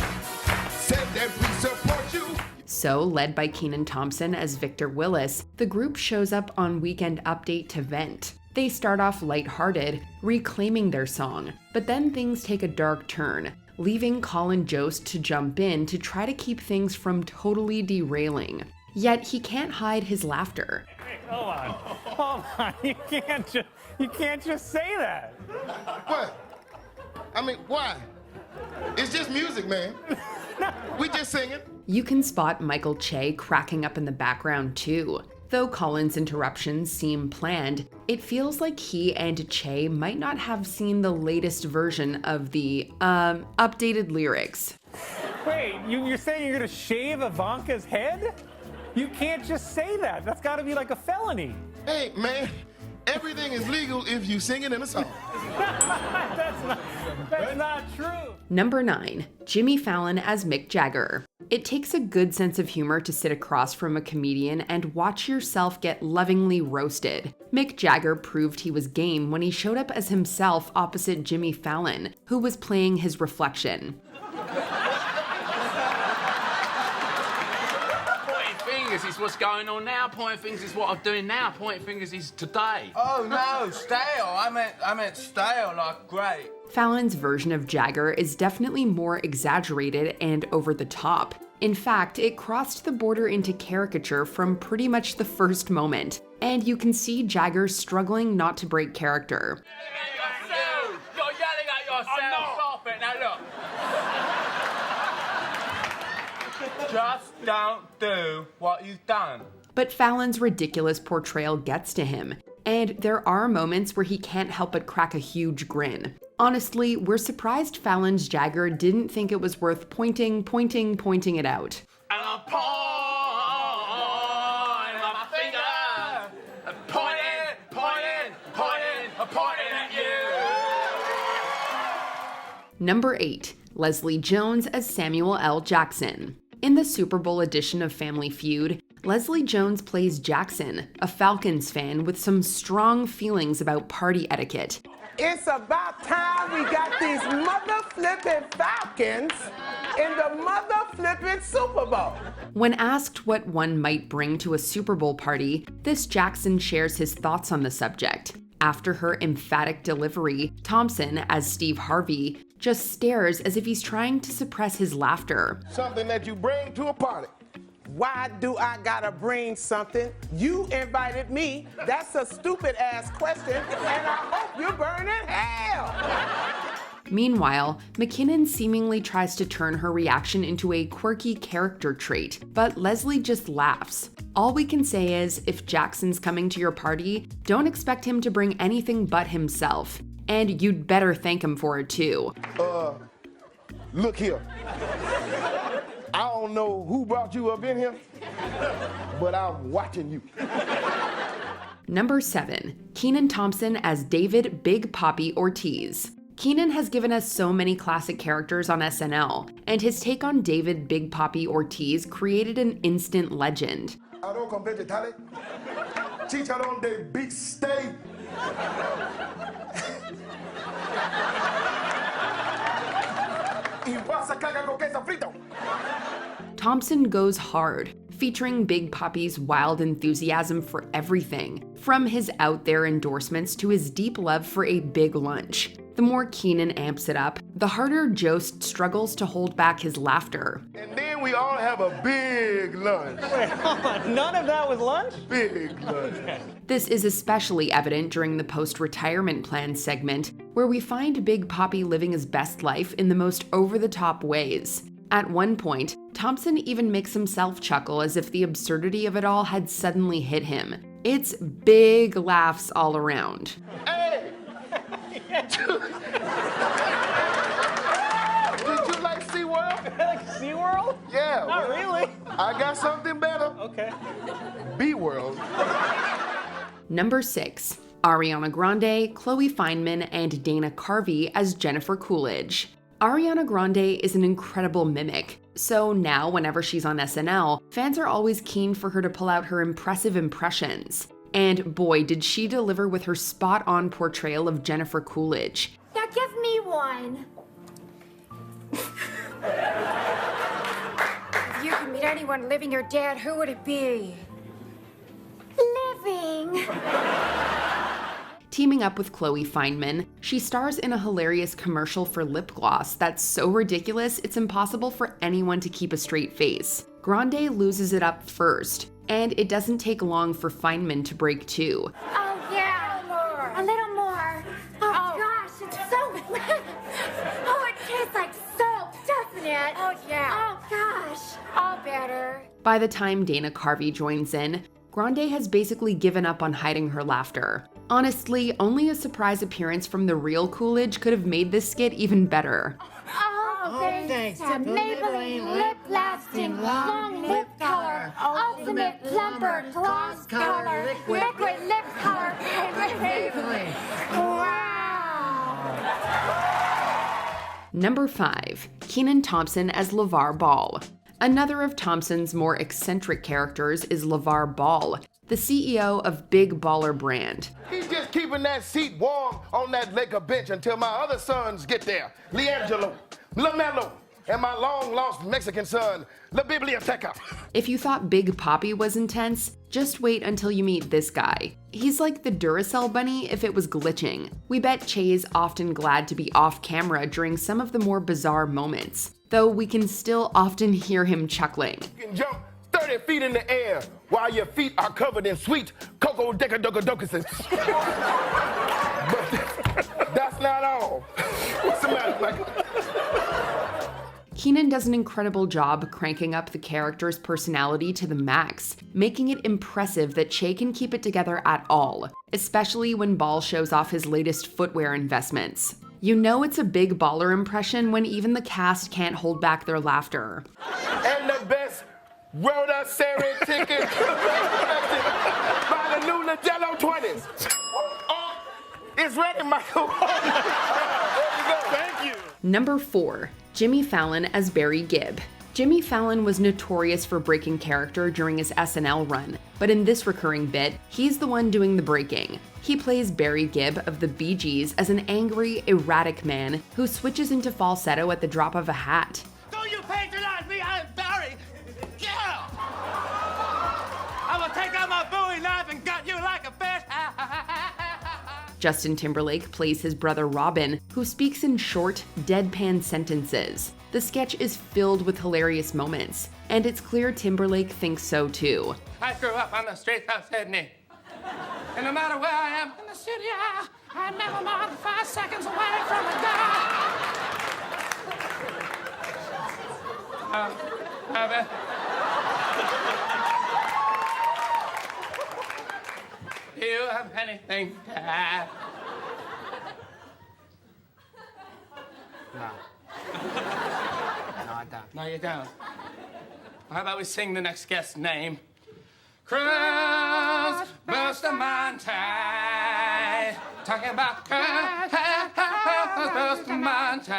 said that we support you. So, led by Kenan Thompson as Victor Willis, the group shows up on Weekend Update to vent. They start off lighthearted, reclaiming their song, but then things take a dark turn, leaving Colin Jost to jump in to try to keep things from totally derailing. Yet he can't hide his laughter. Hold on, you can't just say that. What? I mean, why? It's just music, man. We just singing. You can spot Michael Che cracking up in the background too. Though Colin's interruptions seem planned, it feels like he and Che might not have seen the latest version of the, updated lyrics. Wait, you're saying you're gonna shave Ivanka's head? You can't just say that. That's gotta be like a felony. Hey, man, everything is legal if you sing it in a song. That's not true. Number 9, Jimmy Fallon as Mick Jagger. It takes a good sense of humor to sit across from a comedian and watch yourself get lovingly roasted. Mick Jagger proved he was game when he showed up as himself opposite Jimmy Fallon, who was playing his reflection. Fingers is what's going on now. Pointing fingers is what I'm doing now. Pointing fingers is today. Oh no, stale. I meant stale, like great. Fallon's version of Jagger is definitely more exaggerated and over the top. In fact, it crossed the border into caricature from pretty much the first moment, and you can see Jagger struggling not to break character. You're yelling at yourself. Stop it now. Look. Just don't do what you've done. But Fallon's ridiculous portrayal gets to him, and there are moments where he can't help but crack a huge grin. Honestly, we're surprised Fallon's Jagger didn't think it was worth pointing it out. And I'm pointing my finger. Pointing at you. Number 8, Leslie Jones as Samuel L. Jackson. In the Super Bowl edition of Family Feud, Leslie Jones plays Jackson, a Falcons fan with some strong feelings about party etiquette. It's about time we got these mother-flipping Falcons in the mother-flipping Super Bowl. When asked what one might bring to a Super Bowl party, this Jackson shares his thoughts on the subject. After her emphatic delivery, Thompson, as Steve Harvey, just stares as if he's trying to suppress his laughter. Something that you bring to a party. Why do I gotta bring something? You invited me. That's a stupid ass question, and I hope you burn in hell. Meanwhile, McKinnon seemingly tries to turn her reaction into a quirky character trait, but Leslie just laughs. All we can say is, if Jackson's coming to your party, don't expect him to bring anything but himself. And you'd better thank him for it too. Look here. I don't know who brought you up in here, but I'm watching you. Number 7, Kenan Thompson as David Big Papi Ortiz. Kenan has given us so many classic characters on SNL, and his take on David Big Papi Ortiz created an instant legend. Chicharrón de big steak. Thompson goes hard, featuring Big Papi's wild enthusiasm for everything, from his out-there endorsements to his deep love for a big lunch. The more Kenan amps it up, the harder Jost struggles to hold back his laughter. And then we all have a big lunch. Wait, hold on. None of that was lunch? Big lunch. This is especially evident during the post-retirement plan segment, where we find Big Papi living his best life in the most over-the-top ways. At one point, Thompson even makes himself chuckle as if the absurdity of it all had suddenly hit him. It's big laughs all around. Hey! Did you like SeaWorld? Like SeaWorld? Yeah. Not really. I got something better. Okay. B-World. Number 6, Ariana Grande, Chloe Fineman, and Dana Carvey as Jennifer Coolidge. Ariana Grande is an incredible mimic, so now whenever she's on SNL, fans are always keen for her to pull out her impressive impressions. And boy, did she deliver with her spot-on portrayal of Jennifer Coolidge. Now give me one. If you could meet anyone living or dead, who would it be? Living. Teaming up with Chloe Fineman, she stars in a hilarious commercial for lip gloss that's so ridiculous it's impossible for anyone to keep a straight face. Grande loses it up first, and it doesn't take long for Fineman to break too. Oh yeah, a little more. Oh gosh, it's so. Oh, it tastes like soap, doesn't it? Oh yeah. Oh gosh, all better. By the time Dana Carvey joins in, Grande has basically given up on hiding her laughter. Honestly, only a surprise appearance from the real Coolidge could have made this skit even better. Oh, thanks to Maybelline Lip Lasting Long Lip Color, Ultimate Plumper Gloss Color, Liquid Lip Color, Maybelline. Wow! Number 5. Kenan Thompson as LeVar Ball. Another of Thompson's more eccentric characters is LeVar Ball, the CEO of Big Baller Brand. He's just keeping that seat warm on that Laker bench until my other sons get there. LiAngelo, LaMelo, and my long-lost Mexican son, La Biblioteca. If you thought Big Papi was intense, just wait until you meet this guy. He's like the Duracell bunny if it was glitching. We bet Che's often glad to be off camera during some of the more bizarre moments, though we can still often hear him chuckling. You can jump 30 feet in the air while your feet are covered in sweet cocoa decadocadocuses. But that's not all. What's the matter, Michael? Kenan does an incredible job cranking up the character's personality to the max, making it impressive that Che can keep it together at all, especially when Ball shows off his latest footwear investments. You know it's a Big Baller impression when even the cast can't hold back their laughter. And the best Rhoda Seri ticket by the new Nagello 20s. Oh, it's ready, Michael. There you go. Thank you. Number 4. Jimmy Fallon as Barry Gibb. Jimmy Fallon was notorious for breaking character during his SNL run, but in this recurring bit, he's the one doing the breaking. He plays Barry Gibb of the Bee Gees as an angry, erratic man who switches into falsetto at the drop of a hat. Do you patronize me? I'm Barry. Yeah! I will take out my Bowie knife and gut you like a fish. Justin Timberlake plays his brother Robin, who speaks in short, deadpan sentences. The sketch is filled with hilarious moments, and it's clear Timberlake thinks so too. I grew up on the streets of Sydney. And no matter where I am in the studio, I'm never more than 5 seconds away from a guy. Do you have anything to add? No. No, I don't. No, you don't. How about we sing the next guest's name? Cruz Bustamante. Talking about Cruz Bustamante.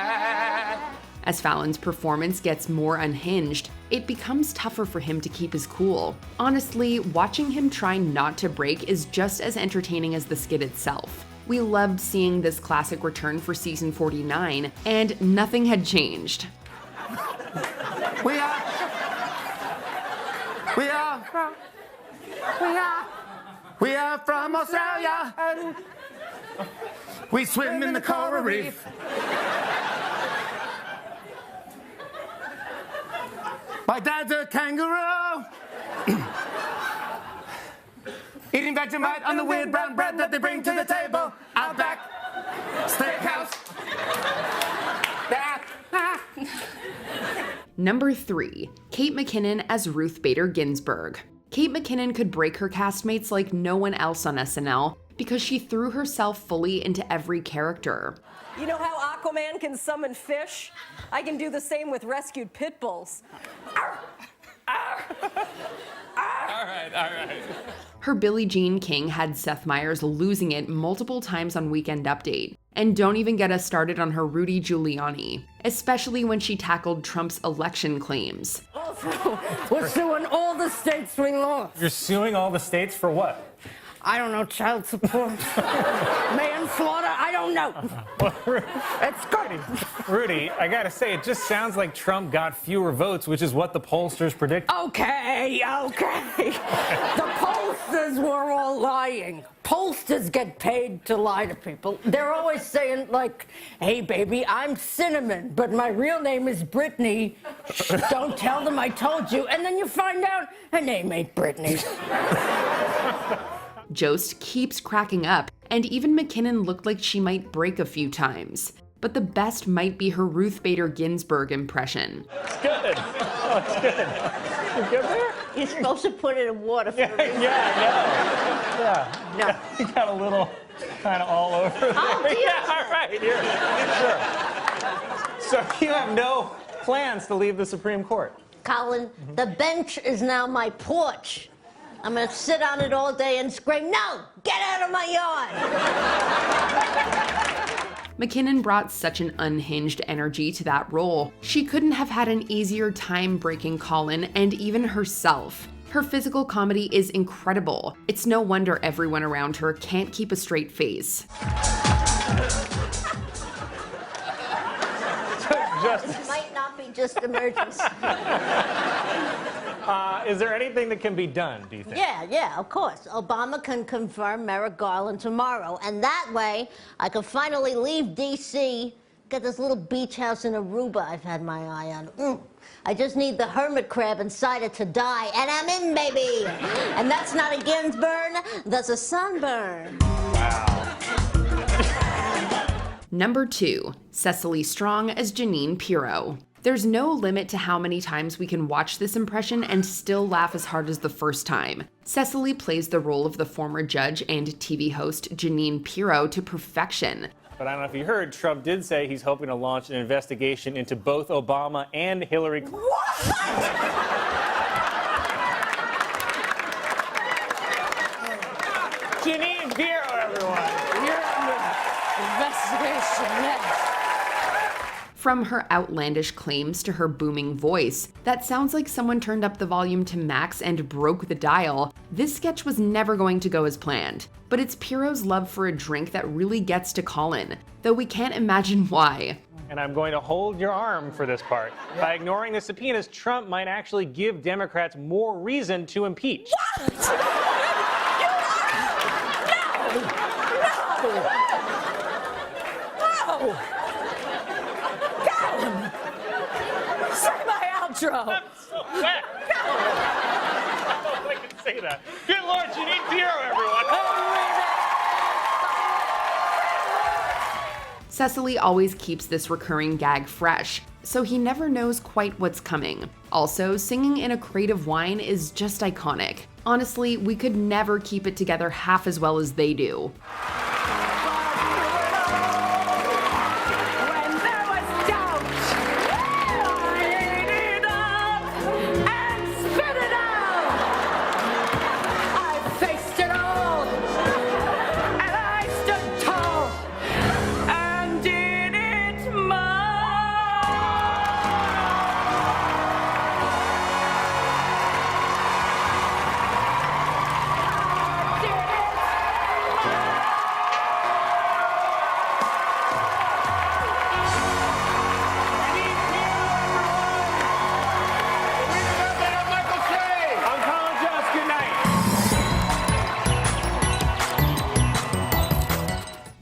As Fallon's performance gets more unhinged, it becomes tougher for him to keep his cool. Honestly, watching him try not to break is just as entertaining as the skit itself. We loved seeing this classic return for season 49, and nothing had changed. We are from Australia. We swim in the coral reef. My dad's a kangaroo. Eating Vegemite on the weird brown bread that they bring to the table. Outback Steakhouse. Number 3. Kate McKinnon as Ruth Bader Ginsburg. Kate McKinnon could break her castmates like no one else on SNL because she threw herself fully into every character. You know how Aquaman can summon fish? I can do the same with rescued pit bulls. All right. Her Billie Jean King had Seth Meyers losing it multiple times on Weekend Update. And don't even get us started on her Rudy Giuliani, especially when she tackled Trump's election claims. We're suing all the states we lost. You're suing all the states for what? I don't know, child support, manslaughter, I don't know. It's good. Rudy, I gotta say, it just sounds like Trump got fewer votes, which is what the pollsters predicted. Okay. The pollsters were all lying. Pollsters get paid to lie to people. They're always saying, like, hey, baby, I'm Cinnamon, but my real name is Brittany. Shh, don't tell them I told you. And then you find out her name ain't Brittany. Jost keeps cracking up, and even McKinnon looked like she might break a few times. But the best might be her Ruth Bader Ginsburg impression. It's good. Oh, it's good. You good there? You're supposed to put it in water for a reason. Yeah. No. You got a little kind of all over there. Yeah, all right. Here. Sure. So you have no plans to leave the Supreme Court? Colin, the bench is now my porch. I'm gonna sit on it all day and scream, no, get out of my yard. McKinnon brought such an unhinged energy to that role. She couldn't have had an easier time breaking Colin and even herself. Her physical comedy is incredible. It's no wonder everyone around her can't keep a straight face. It might not be just emergency. Is there anything that can be done, do you think? Yeah, of course. Obama can confirm Merrick Garland tomorrow, and that way I can finally leave D.C., get this little beach house in Aruba I've had my eye on. I just need the hermit crab inside it to die, and I'm in, baby! And that's not a Ginsburg, that's a sunburn. Wow. Number 2, Cecily Strong as Jeanine Pirro. There's no limit to how many times we can watch this impression and still laugh as hard as the first time. Cecily plays the role of the former judge and TV host Jeanine Pirro to perfection. But I don't know if you heard, Trump did say he's hoping to launch an investigation into both Obama and Hillary Clinton. What? Jeanine Pirro, everyone. You're under investigation, yes. From her outlandish claims to her booming voice, that sounds like someone turned up the volume to max and broke the dial. This sketch was never going to go as planned. But it's Pirro's love for a drink that really gets to Colin, though we can't imagine why. And I'm going to hold your arm for this part. Yeah. By ignoring the subpoenas, Trump might actually give Democrats more reason to impeach. What? No! Say my outro! I'm so wet. I don't think I can say that. Good Lord, Jeanine Pirro, everyone! Cecily always keeps this recurring gag fresh, so he never knows quite what's coming. Also, singing in a crate of wine is just iconic. Honestly, we could never keep it together half as well as they do.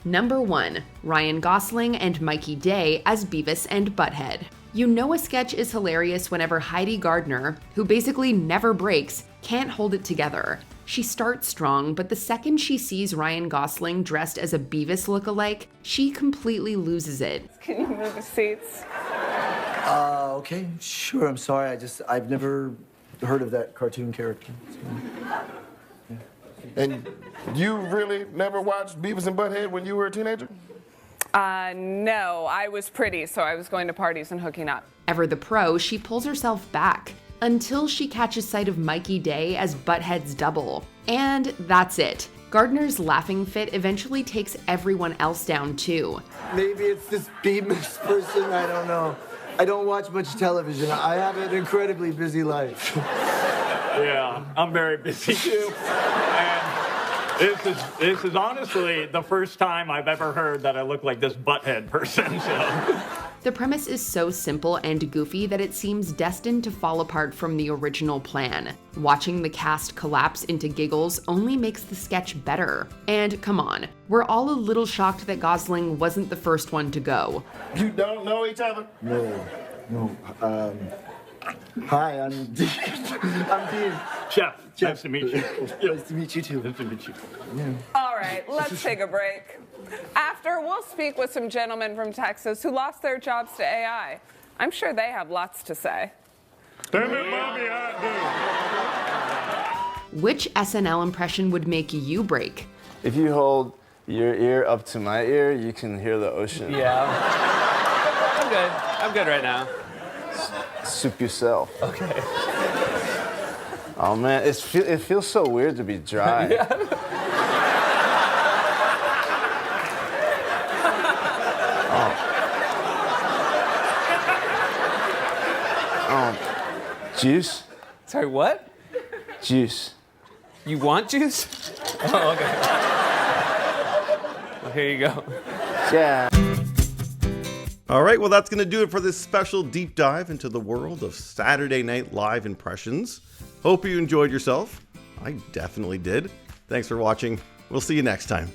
Number 1, Ryan Gosling and Mikey Day as Beavis and Butthead. You know a sketch is hilarious whenever Heidi Gardner, who basically never breaks, can't hold it together. She starts strong, but the second she sees Ryan Gosling dressed as a Beavis lookalike, she completely loses it. Can you move the seats? Okay, sure, I'm sorry, I've never heard of that cartoon character. So. And you really never watched Beavis and Butthead when you were a teenager? No, I was pretty, so I was going to parties and hooking up. Ever the pro, she pulls herself back until she catches sight of Mikey Day as Butthead's double. And that's it. Gardner's laughing fit eventually takes everyone else down too. Maybe it's this beamless person, I don't know. I don't watch much television. I have an incredibly busy life. Yeah, I'm very busy too. And this is honestly the first time I've ever heard that I look like this butthead person. So. The premise is so simple and goofy that it seems destined to fall apart from the original plan. Watching the cast collapse into giggles only makes the sketch better. And come on, we're all a little shocked that Gosling wasn't the first one to go. You don't know each other? No. Hi, I'm Dean. I'm Dean. Jeff, nice to meet you. Nice to meet you too. Nice to meet you. Yeah. All right, let's take a break. After, we'll speak with some gentlemen from Texas who lost their jobs to AI. I'm sure they have lots to say. Which SNL impression would make you break? If you hold your ear up to my ear, you can hear the ocean. Yeah. I'm good. I'm good right now. Soup yourself. Okay. Oh man, it feels so weird to be dry. Yeah. Juice? Sorry, what? Juice. You want juice? Oh, okay. Well, here you go. Yeah. All right, well, that's going to do it for this special deep dive into the world of Saturday Night Live impressions. Hope you enjoyed yourself. I definitely did. Thanks for watching. We'll see you next time.